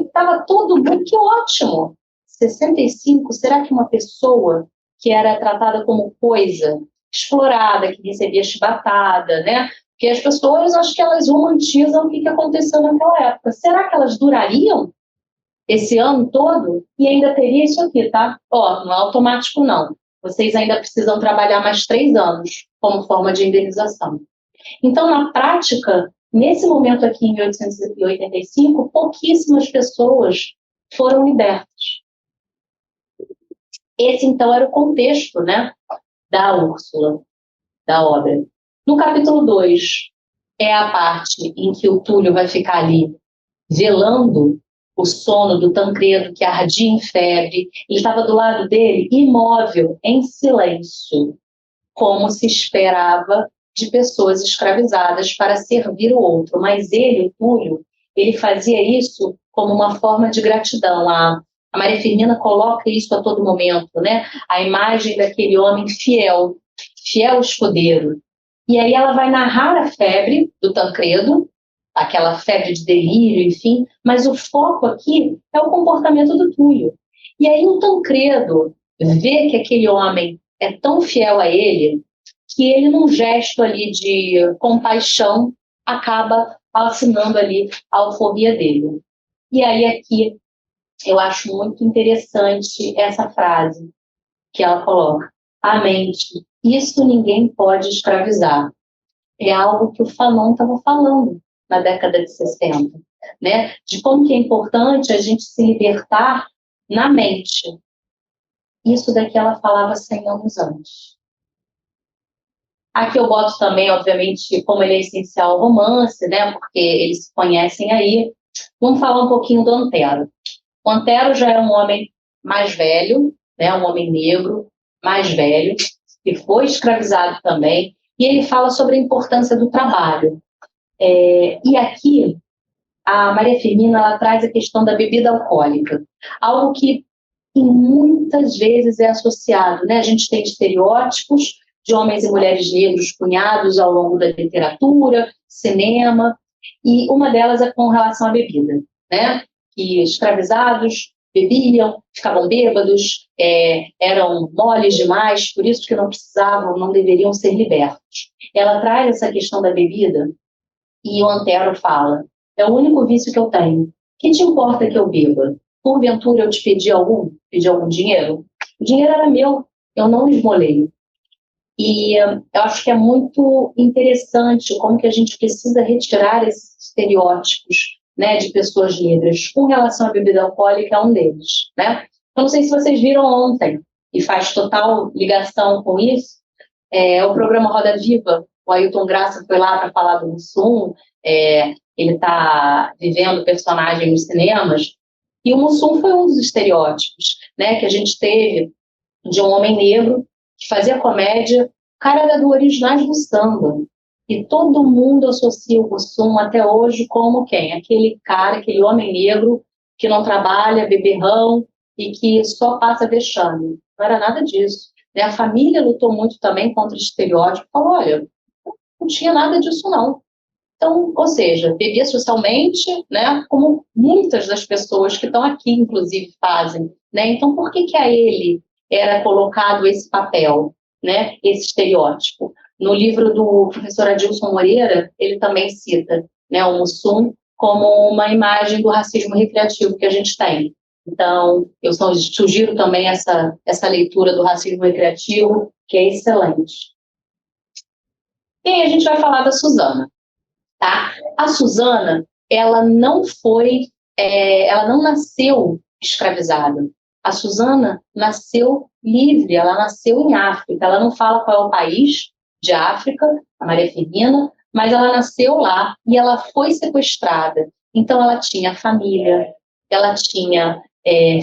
estava todo mundo, que ótimo! 65, será que uma pessoa que era tratada como coisa, explorada, que recebia chibatada, né? Porque as pessoas, acho que elas romantizam o que aconteceu naquela época. Será que elas durariam esse ano todo? E ainda teria isso aqui, tá? Ó, não é automático, não. Vocês ainda precisam trabalhar mais 3 anos como forma de indenização. Então, na prática, nesse momento aqui, em 1885, pouquíssimas pessoas foram libertas. Esse, então, era o contexto, né, da Úrsula, da obra. No capítulo 2, é a parte em que o Túlio vai ficar ali velando o sono do Tancredo, que ardia em febre. Ele estava do lado dele, imóvel, em silêncio, como se esperava de pessoas escravizadas para servir o outro. Mas ele, o Túlio, ele fazia isso como uma forma de gratidão. A Maria Firmina coloca isso a todo momento, né? A imagem daquele homem fiel, fiel escudeiro. E aí ela vai narrar a febre do Tancredo, aquela febre de delírio, enfim, mas o foco aqui é o comportamento do Túlio. E aí o Tancredo vê que aquele homem é tão fiel a ele, que ele, num gesto ali de compaixão, acaba assinando ali a alforria dele. E aí aqui eu acho muito interessante essa frase que ela coloca: a mente, isso ninguém pode escravizar. É algo que o Fanon estava falando na década de 60, né? De como que é importante a gente se libertar na mente. Isso daqui ela falava 100 anos antes. Aqui eu boto também, obviamente, como ele é essencial, o romance, né? Porque eles se conhecem aí. Vamos falar um pouquinho do Antero. O Antero já é um homem mais velho, né? Um homem negro, mais velho, que foi escravizado também, e ele fala sobre a importância do trabalho. E aqui, a Maria Firmina ela traz a questão da bebida alcoólica, algo que muitas vezes é associado, né? A gente tem estereótipos de homens e mulheres negros cunhados ao longo da literatura, cinema, e uma delas é com relação à bebida, né? Que escravizados bebiam, ficavam bêbados, eram moles demais, por isso que não precisavam, não deveriam ser libertos. Ela traz essa questão da bebida e o Antero fala: é o único vício que eu tenho. Que te importa que eu beba? Porventura eu te pedi algum dinheiro? O dinheiro era meu, eu não esmolei. E eu acho que é muito interessante como que a gente precisa retirar esses estereótipos, né, de pessoas negras. Com relação à bebida alcoólica, é um deles, né? Eu não sei se vocês viram ontem, e faz total ligação com isso, o programa Roda Viva. O Ailton Graça foi lá para falar do Mussum, ele está vivendo personagem nos cinemas, e o Mussum foi um dos estereótipos, né, que a gente teve de um homem negro que fazia comédia. O cara era do Originais do Samba. E todo mundo associa o Mussum até hoje como quem? Aquele cara, aquele homem negro que não trabalha, beberrão e que só passa vexame. Não era nada disso. Né? A família lutou muito também contra o estereótipo. Falou, olha, não tinha nada disso não. Então, ou seja, bebia socialmente, né, como muitas das pessoas que estão aqui, inclusive, fazem. Né? Então, por que a ele era colocado esse papel, né, esse estereótipo? No livro do professor Adilson Moreira, ele também cita, né, o Mussum como uma imagem do racismo recreativo que a gente tem. Então, eu sugiro também essa leitura do racismo recreativo, que é excelente. E aí a gente vai falar da Susana. Tá? A Susana, ela não nasceu escravizada. A Susana nasceu livre, ela nasceu em África. Ela não fala qual é o país de África, a Maria Firmina, mas ela nasceu lá e ela foi sequestrada. Então ela tinha família, ela tinha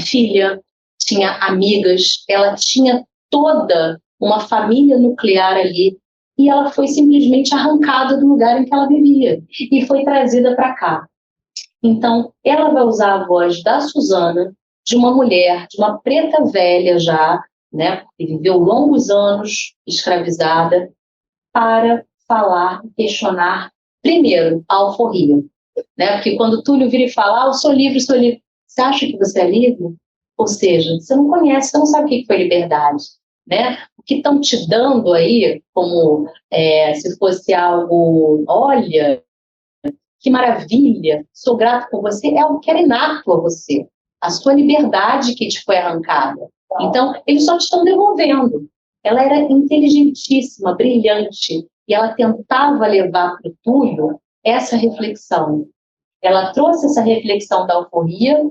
filha, tinha amigas, ela tinha toda uma família nuclear ali e ela foi simplesmente arrancada do lugar em que ela vivia e foi trazida para cá. Então, ela vai usar a voz da Susana, de uma mulher, de uma preta velha já, né, que viveu longos anos escravizada, para falar e questionar, primeiro, a alforria. Né? Porque quando Túlio vira e fala, eu sou livre, sou livre. Você acha que você é livre? Ou seja, você não conhece, você não sabe o que foi liberdade. Né? O que estão te dando aí, como se fosse algo, olha, que maravilha, sou grato por você, é algo que era inato a você. A sua liberdade que te foi arrancada. Então, eles só te estão devolvendo. Ela era inteligentíssima, brilhante, e ela tentava levar para o Túlio essa reflexão. Ela trouxe essa reflexão da alforria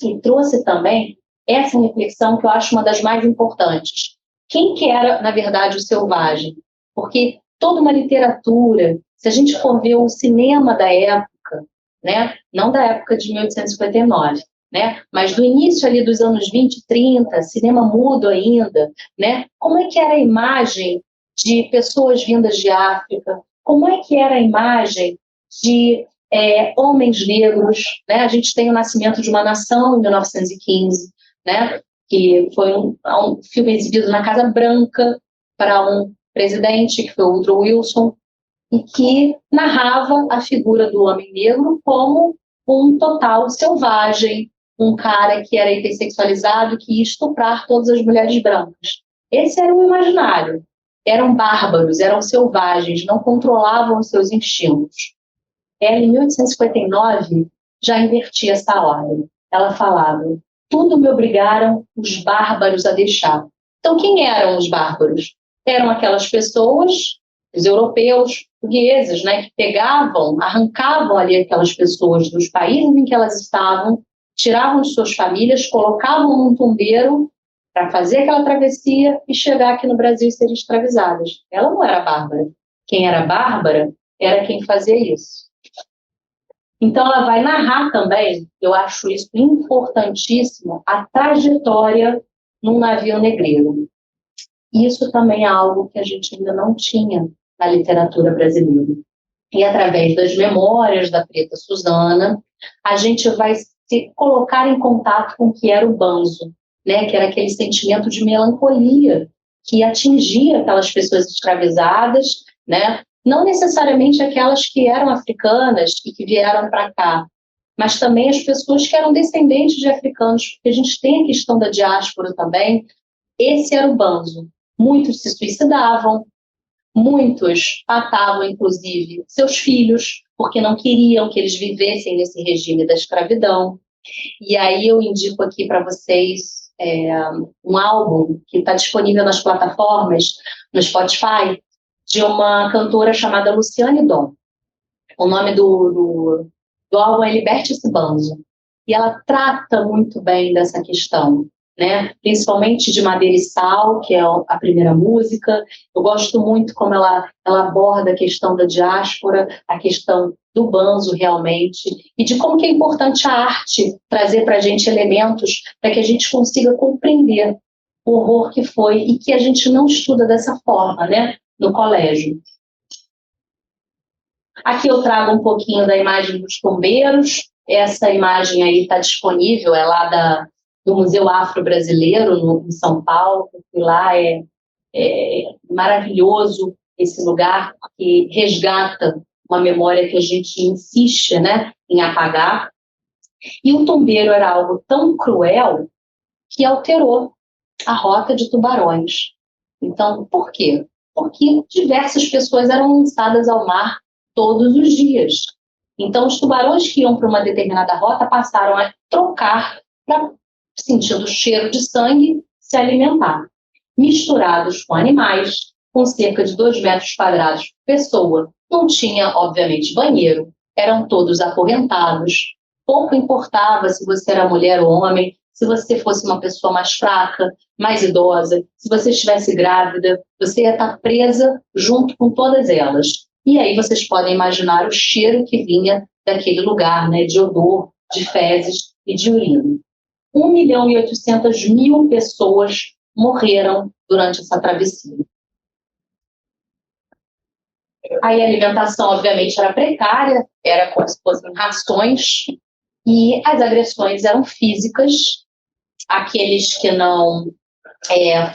e trouxe também essa reflexão que eu acho uma das mais importantes. Quem que era, na verdade, o selvagem? Porque toda uma literatura, se a gente for ver o cinema da época, né, não da época de 1859, né, mas do início ali dos anos 20, 30, cinema mudo ainda, né, como é que era a imagem de pessoas vindas de África? Como é que era a imagem de homens negros? Né? A gente tem o Nascimento de uma Nação, em 1915, né, que foi um filme exibido na Casa Branca para um presidente, que foi o Woodrow Wilson, e que narrava a figura do homem negro como um total selvagem, um cara que era hipersexualizado, que ia estuprar todas as mulheres brancas. Esse era o imaginário. Eram bárbaros, eram selvagens, não controlavam os seus instintos. Ela, em 1859, já invertia essa ordem. Ela falava, tudo me obrigaram os bárbaros a deixar. Então, quem eram os bárbaros? Eram aquelas pessoas, os europeus, portugueses, né, que pegavam, arrancavam ali aquelas pessoas dos países em que elas estavam, tiravam de suas famílias, colocavam num tumbeiro para fazer aquela travessia e chegar aqui no Brasil e serem escravizadas. Ela não era bárbara. Quem era bárbara era quem fazia isso. Então, ela vai narrar também, eu acho isso importantíssimo, a trajetória num navio negreiro. Isso também é algo que a gente ainda não tinha na literatura brasileira. E através das memórias da Preta Suzana, a gente vai se colocar em contato com o que era o banzo, né? Que era aquele sentimento de melancolia que atingia aquelas pessoas escravizadas, né? Não necessariamente aquelas que eram africanas e que vieram para cá, mas também as pessoas que eram descendentes de africanos, porque a gente tem a questão da diáspora também. Esse era o banzo. Muitos se suicidavam, muitos matavam, inclusive, seus filhos, porque não queriam que eles vivessem nesse regime da escravidão. E aí eu indico aqui para vocês um álbum que está disponível nas plataformas, no Spotify, de uma cantora chamada Luciane Dom. O nome do álbum é Liberte-se Banzo. E ela trata muito bem dessa questão, né? Principalmente de Madeira e Sal, que é a primeira música. Eu gosto muito como ela aborda a questão da diáspora, a questão do banzo realmente, e de como que é importante a arte trazer para a gente elementos para que a gente consiga compreender o horror que foi e que a gente não estuda dessa forma, né? No colégio. Aqui eu trago um pouquinho da imagem dos tombeiros. Essa imagem aí está disponível, é lá do Museu Afro-Brasileiro, em São Paulo, e lá é maravilhoso esse lugar, que resgata uma memória que a gente insiste, né, em apagar. E o tombeiro era algo tão cruel que alterou a rota de Tubarões. Então, por quê? Porque diversas pessoas eram lançadas ao mar todos os dias. Então, os tubarões que iam para uma determinada rota passaram a trocar para, sentindo o cheiro de sangue, se alimentar. Misturados com animais, com cerca de 2 metros quadrados por pessoa. Não tinha, obviamente, banheiro. Eram todos acorrentados. Pouco importava se você era mulher ou homem, se você fosse uma pessoa mais fraca, mais idosa, se você estivesse grávida, você ia estar presa junto com todas elas. E aí vocês podem imaginar o cheiro que vinha daquele lugar, né, de odor, de fezes e de urina. 1.800.000 pessoas morreram durante essa travessia. Aí a alimentação, obviamente, era precária, era como se fossem rações, e as agressões eram físicas. Aqueles que não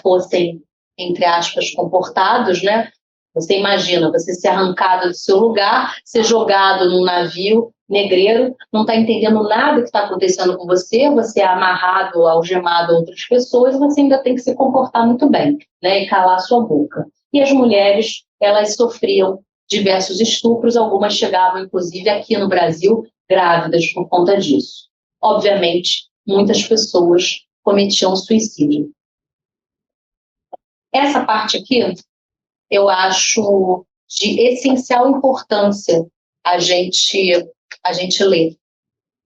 fossem, entre aspas, comportados, né? Você imagina, você ser arrancado do seu lugar, ser jogado num navio negreiro, não está entendendo nada que está acontecendo com você, você é amarrado, algemado a outras pessoas, você ainda tem que se comportar muito bem, né? E calar a sua boca. E as mulheres, elas sofriam diversos estupros, algumas chegavam, inclusive, aqui no Brasil, grávidas por conta disso. Obviamente, muitas pessoas cometiam suicídio. Essa parte aqui, eu acho de essencial importância a gente ler,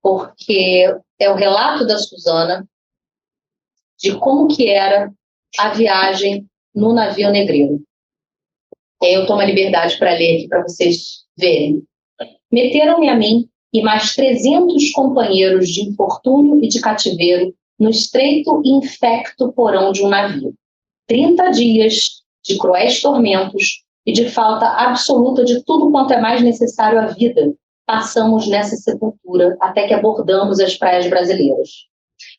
porque é o relato da Suzana de como que era a viagem no navio negreiro. Eu tomo a liberdade para ler aqui para vocês verem. Meteram-me a mim e mais 300 companheiros de infortúnio e de cativeiro no estreito e infecto porão de um navio. 30 dias de cruéis tormentos e de falta absoluta de tudo quanto é mais necessário à vida, passamos nessa sepultura até que abordamos as praias brasileiras.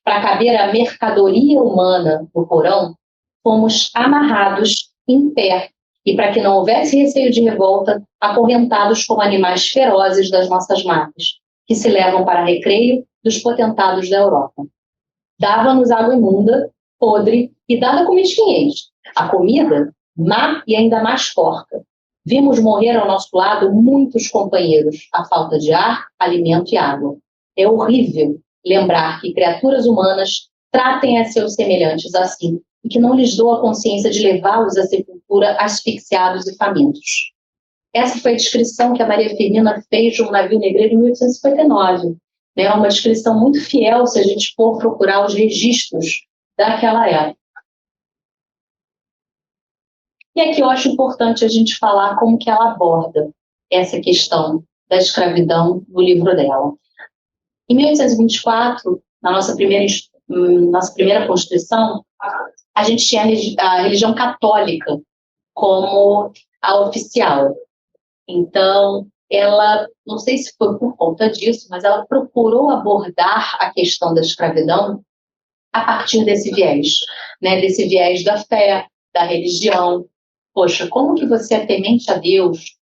Para caber a mercadoria humana no porão, fomos amarrados em pé e, para que não houvesse receio de revolta, acorrentados como animais ferozes das nossas matas, que se levam para recreio dos potentados da Europa. Dava-nos água imunda, podre e dada com mesquinhez. A comida, má e ainda mais porca. Vimos morrer ao nosso lado muitos companheiros, à falta de ar, alimento e água. É horrível lembrar que criaturas humanas tratem a seus semelhantes assim e que não lhes dou a consciência de levá-los à sepultura asfixiados e famintos. Essa foi a descrição que a Maria Firmina fez de um navio negreiro em 1859. É uma descrição muito fiel se a gente for procurar os registros daquela época. E aqui eu acho importante a gente falar como que ela aborda essa questão da escravidão no livro dela. Em 1824, na nossa primeira Constituição, a gente tinha a religião católica como a oficial. Então, ela, não sei se foi por conta disso, mas ela procurou abordar a questão da escravidão a partir desse viés, né? Desse viés da fé, da religião. Poxa, como que você é temente a Deus?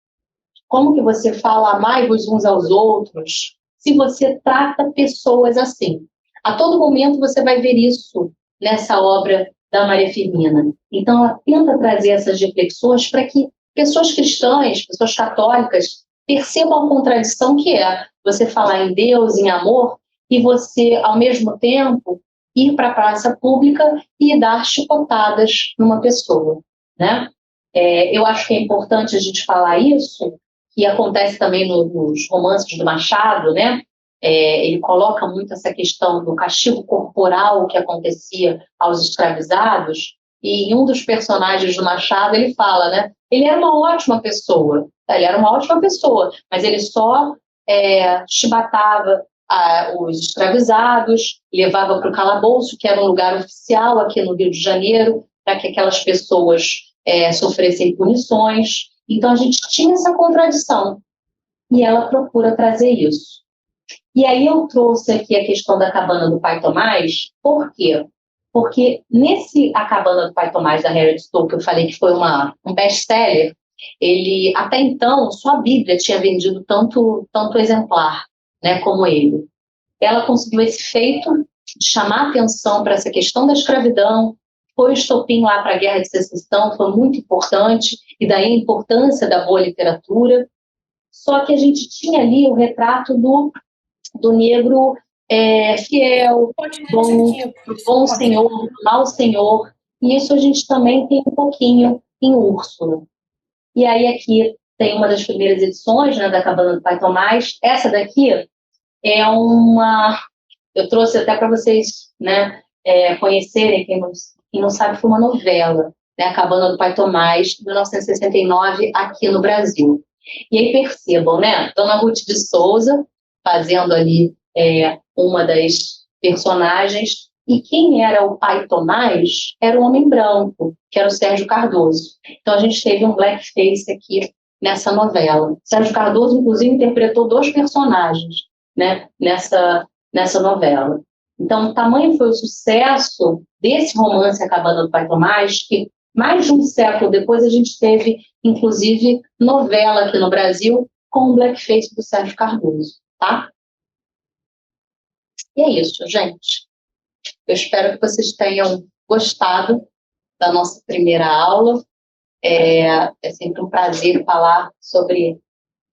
Como que você fala amai-vos uns aos outros se você trata pessoas assim? A todo momento você vai ver isso nessa obra da Maria Firmina. Então, ela tenta trazer essas reflexões para que pessoas cristãs, pessoas católicas, percebam a contradição que é você falar em Deus, em amor, e você, ao mesmo tempo, ir para a praça pública e dar chicotadas numa pessoa, né? Eu acho que é importante a gente falar isso, que acontece também nos romances do Machado, né? Ele coloca muito essa questão do castigo corporal que acontecia aos escravizados, e em um dos personagens do Machado ele fala, né? Ele era uma ótima pessoa, mas ele só chibatava os escravizados, levava para o calabouço, que era um lugar oficial aqui no Rio de Janeiro, para que aquelas pessoas sofressem punições. Então, a gente tinha essa contradição, e ela procura trazer isso. E aí eu trouxe aqui a questão da Cabana do Pai Tomás. Por quê? Porque nesse A Cabana do Pai Tomás, da Harriet Stowe, que eu falei que foi um best-seller, ele, até então, só a Bíblia tinha vendido tanto exemplar, né, como ele. Ela conseguiu esse feito de chamar atenção para essa questão da escravidão, foi o estopim lá para a Guerra de Secessão, foi muito importante, e daí a importância da boa literatura. Só que a gente tinha ali o retrato do negro fiel, bom senhor, mau senhor, e isso a gente também tem um pouquinho em Úrsula. E aí aqui tem uma das primeiras edições, né, da Cabana do Pai Tomás. Essa daqui é eu trouxe até para vocês, né, conhecerem, quem não sabe, foi uma novela, né, A Cabana do Pai Tomás, de 1969, aqui no Brasil. E aí percebam, né, Dona Ruth de Souza fazendo ali uma das personagens, e quem era o Pai Tomás era um homem branco, que era o Sérgio Cardoso. Então a gente teve um blackface aqui nessa novela. Sérgio Cardoso, inclusive, interpretou 2 personagens, né, nessa novela. Então, o tamanho foi o sucesso desse romance A Cabana do Pai Tomás, que mais de um século depois a gente teve, inclusive, novela aqui no Brasil com o blackface do Sérgio Cardoso, tá? E é isso, gente. Eu espero que vocês tenham gostado da nossa primeira aula. É sempre um prazer falar sobre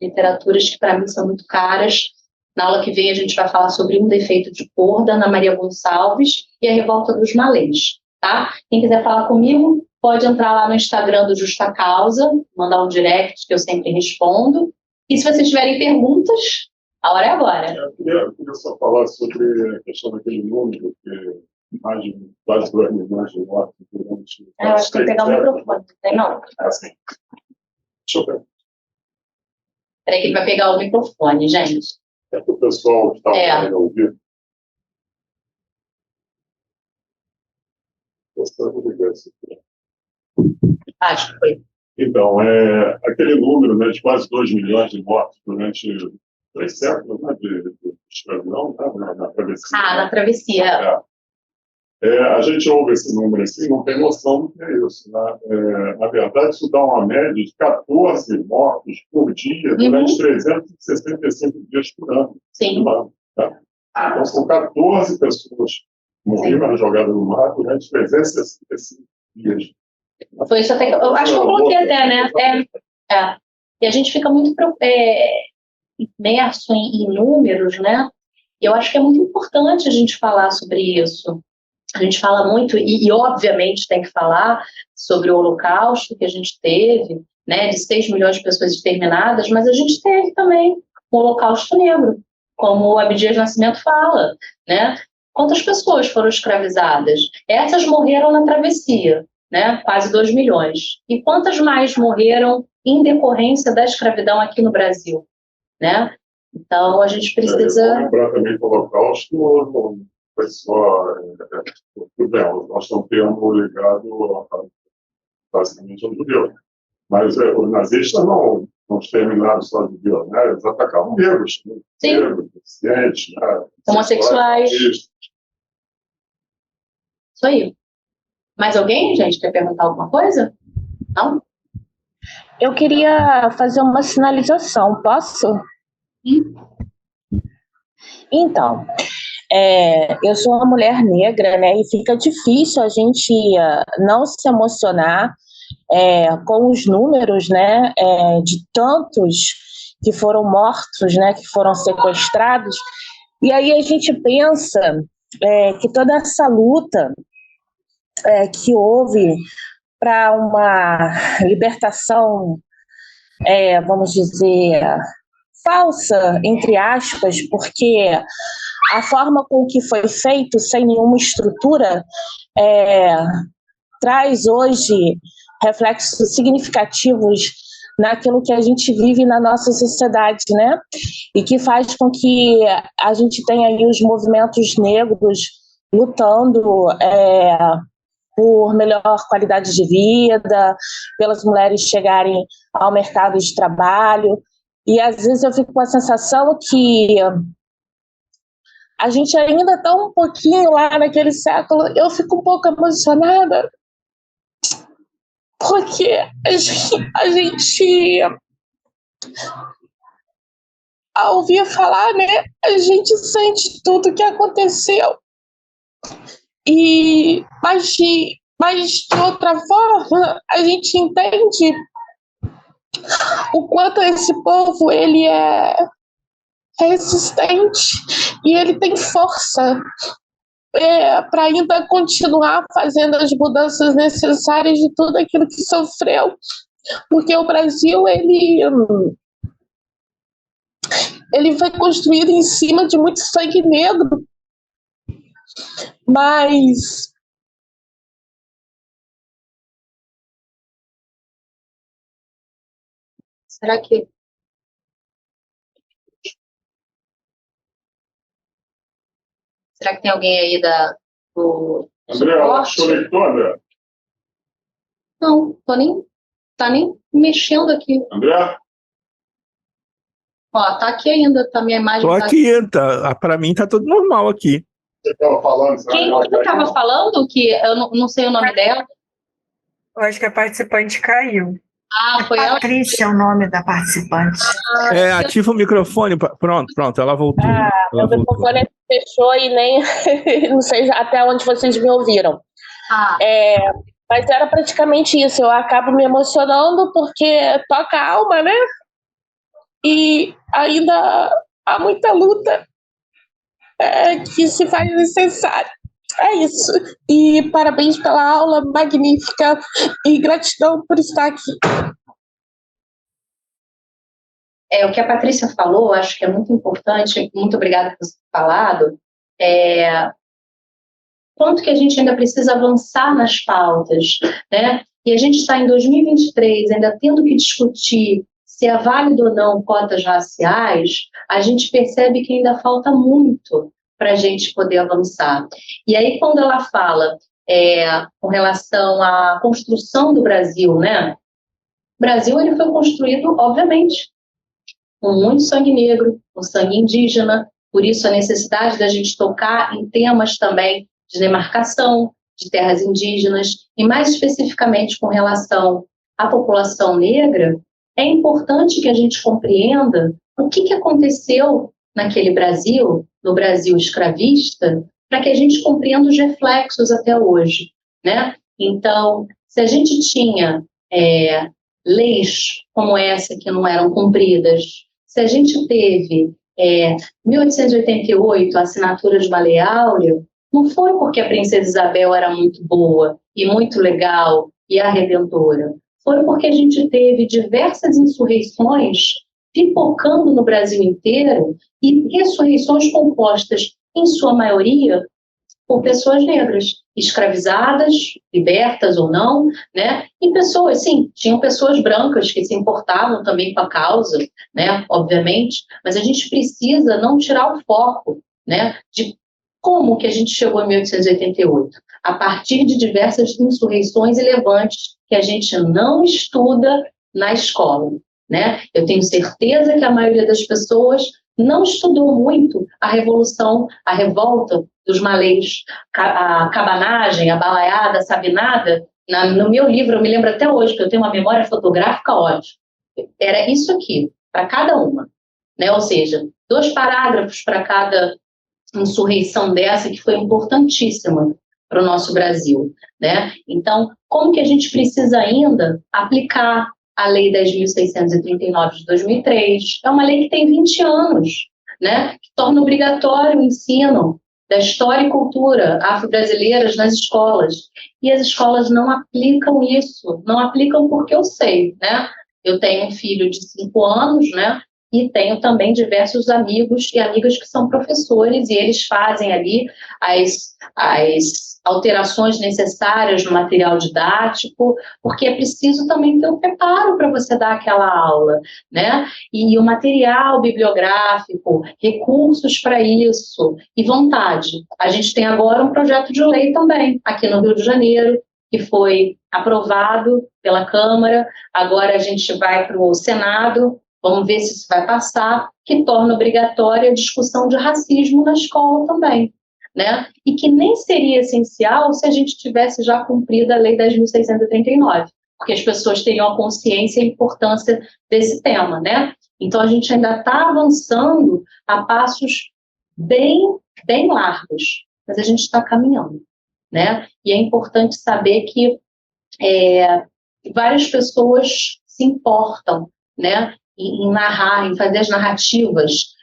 literaturas que, para mim, são muito caras. Na aula que vem, a gente vai falar sobre Um Defeito de Cor, da Ana Maria Gonçalves, e A Revolta dos Malês, tá? Quem quiser falar comigo, pode entrar lá no Instagram do Justa Causa, mandar um direct, que eu sempre respondo. E se vocês tiverem perguntas, a hora é agora. Eu queria só falar sobre a questão daquele número, que mais de quase 2 milhões de mortos durante... Eu acho que tem que pegar o microfone, tem não? Assim. Deixa eu ver. Peraí que ele vai pegar o microfone, gente. É para o pessoal que está podendo ouvir. Acho que foi. Então, aquele número, né, de quase 2 milhões de mortos durante 3 séculos, né, de escravidão, né, na travessia. Na travessia. A gente ouve esse número assim, não tem noção do que é isso. Né? Na verdade, isso dá uma média de 14 mortos por dia durante 365 dias por ano. Sim. Tá? Então, são 14 pessoas que morreram jogadas no mar durante 365 dias. Foi isso até que eu acho que eu coloquei até, né? E a gente fica muito imerso em números, né? E eu acho que é muito importante a gente falar sobre isso. A gente fala muito, e obviamente tem que falar sobre o Holocausto que a gente teve, né, de 6 milhões de pessoas exterminadas, mas a gente teve também o Holocausto Negro, como o Abdias Nascimento fala, né? Quantas pessoas foram escravizadas? Essas morreram na travessia, né? Quase 2 milhões. E quantas mais morreram em decorrência da escravidão aqui no Brasil, né? Então, a gente precisa... lembrar também que o Holocausto não foi só... nós estamos tendo ligado basicamente aos judeus. Mas os nazistas não exterminaram só judeus, né? Eles atacavam negros, deficientes, né? Homossexuais. Isso aí. Mais alguém, gente, quer perguntar alguma coisa? Não? Eu queria fazer uma sinalização, posso? Sim. Então, eu sou uma mulher negra, né? E fica difícil a gente não se emocionar com os números, né? De tantos que foram mortos, né? Que foram sequestrados. E aí a gente pensa que toda essa luta que houve para uma libertação, vamos dizer, falsa, entre aspas, porque a forma com que foi feito, sem nenhuma estrutura, traz hoje reflexos significativos naquilo que a gente vive na nossa sociedade, né? E que faz com que a gente tenha aí os movimentos negros lutando por melhor qualidade de vida, pelas mulheres chegarem ao mercado de trabalho. E às vezes eu fico com a sensação que a gente ainda está um pouquinho lá naquele século. Eu fico um pouco emocionada, porque a gente ao ouvir falar, né, a gente sente tudo que aconteceu. Mas de outra forma, a gente entende o quanto esse povo ele é resistente e ele tem força para ainda continuar fazendo as mudanças necessárias de tudo aquilo que sofreu, porque o Brasil ele foi construído em cima de muito sangue negro, mas será que tem alguém aí do André, conectou, André? Não, tá nem mexendo aqui. André? Ó, tá aqui ainda, tá minha imagem. Tô aqui, tá, pra mim tá tudo normal aqui. Você estava falando... Quem estava falando que eu não sei o nome dela? Eu acho que a participante caiu. Foi ela? Patrícia é o nome da participante. Ativa o microfone. Pronto, ela voltou. Meu microfone fechou e nem... não sei até onde vocês me ouviram. Mas era praticamente isso. Eu acabo me emocionando porque toca a alma, né? E ainda há muita luta que se faz necessária. É isso. E parabéns pela aula magnífica e gratidão por estar aqui. O que a Patrícia falou, acho que é muito importante, muito obrigada por ter falado, quanto que a gente ainda precisa avançar nas pautas, né? E a gente está em 2023 ainda tendo que discutir se é válido ou não cotas raciais, a gente percebe que ainda falta muito para a gente poder avançar. E aí, quando ela fala com relação à construção do Brasil, né? O Brasil ele foi construído, obviamente, com muito sangue negro, com sangue indígena, por isso a necessidade da gente tocar em temas também de demarcação de terras indígenas, e mais especificamente com relação à população negra, é importante que a gente compreenda o que aconteceu naquele Brasil, no Brasil escravista, para que a gente compreenda os reflexos até hoje, né? Então, se a gente tinha leis como essa que não eram cumpridas, se a gente teve 1888 a assinatura de uma Lei Áurea, não foi porque a princesa Isabel era muito boa e muito legal e a redentora, foi porque a gente teve diversas insurreições pipocando no Brasil inteiro e ressurreições compostas, em sua maioria, por pessoas negras, escravizadas, libertas ou não, né? E pessoas, sim, tinham pessoas brancas que se importavam também com a causa, né? Obviamente, mas a gente precisa não tirar o foco, né? De como que a gente chegou em 1888, a partir de diversas insurreições e levantes que a gente não estuda na escola, né? Eu tenho certeza que a maioria das pessoas não estudou muito a revolução, a revolta dos malês, a cabanagem, a balaiada, a sabinada. No meu livro, eu me lembro até hoje, que eu tenho uma memória fotográfica ótima. Era isso aqui, para cada uma, né? Ou seja, 2 parágrafos para cada insurreição dessa, que foi importantíssima para o nosso Brasil, né? Então, como que a gente precisa ainda aplicar a Lei 10.639 de 2003? É uma lei que tem 20 anos, né? Que torna obrigatório o ensino da história e cultura afro-brasileiras nas escolas. E as escolas não aplicam isso, não aplicam porque eu sei, né? Eu tenho um filho de 5 anos, né? E tenho também diversos amigos e amigas que são professores e eles fazem ali as alterações necessárias no material didático, porque é preciso também ter um preparo para você dar aquela aula, né? E o material bibliográfico, recursos para isso e vontade. A gente tem agora um projeto de lei também, aqui no Rio de Janeiro, que foi aprovado pela Câmara, agora a gente vai para o Senado. Vamos ver se isso vai passar, que torna obrigatória a discussão de racismo na escola também, né? E que nem seria essencial se a gente tivesse já cumprido a Lei 10.639, porque as pessoas teriam a consciência e a importância desse tema, né? Então, a gente ainda está avançando a passos bem largos, mas a gente está caminhando, né? E é importante saber que várias pessoas se importam, né? Em narrar, em fazer as narrativas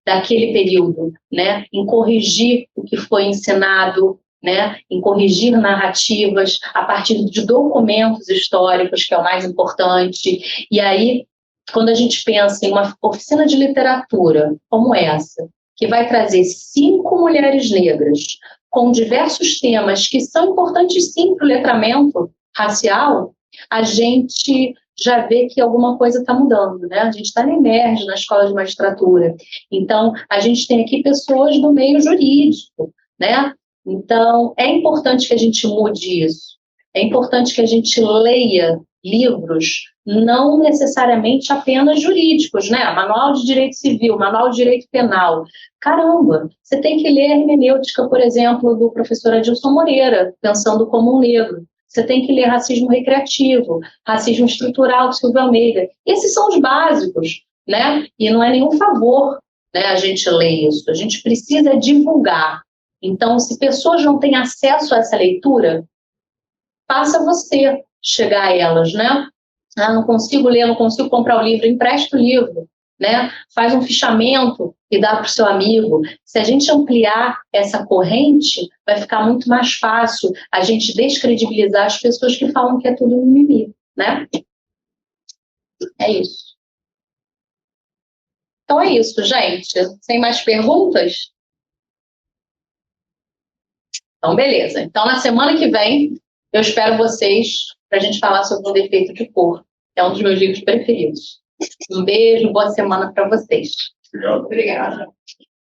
daquele período, né? Em corrigir o que foi ensinado, né? Em corrigir narrativas a partir de documentos históricos, que é o mais importante. E aí, quando a gente pensa em uma oficina de literatura como essa, que vai trazer 5 mulheres negras com diversos temas que são importantes sim para o letramento racial, a gente já vê que alguma coisa está mudando, né? A gente está na Emerge, na Escola de Magistratura. Então, a gente tem aqui pessoas do meio jurídico, né? Então, é importante que a gente mude isso. É importante que a gente leia livros não necessariamente apenas jurídicos, né? Manual de Direito Civil, Manual de Direito Penal. Caramba, você tem que ler a hermenêutica, por exemplo, do professor Adilson Moreira, Pensando como um Negro. Você tem que ler Racismo Recreativo, Racismo Estrutural, de Silvio Almeida. Esses são os básicos, né? E não é nenhum favor, né, a gente ler isso. A gente precisa divulgar. Então, se pessoas não têm acesso a essa leitura, faça você chegar a elas, né? Ah, não consigo ler, não consigo comprar o livro, empresta o livro, né? Faz um fichamento e dá para o seu amigo. Se a gente ampliar essa corrente, vai ficar muito mais fácil a gente descredibilizar as pessoas que falam que é tudo mimimi, né? É isso. Então é isso, gente. Sem mais perguntas? Então, beleza. Então, na semana que vem, eu espero vocês para a gente falar sobre o defeito de cor. É um dos meus livros preferidos. Um beijo, boa semana para vocês. Obrigado. Obrigada.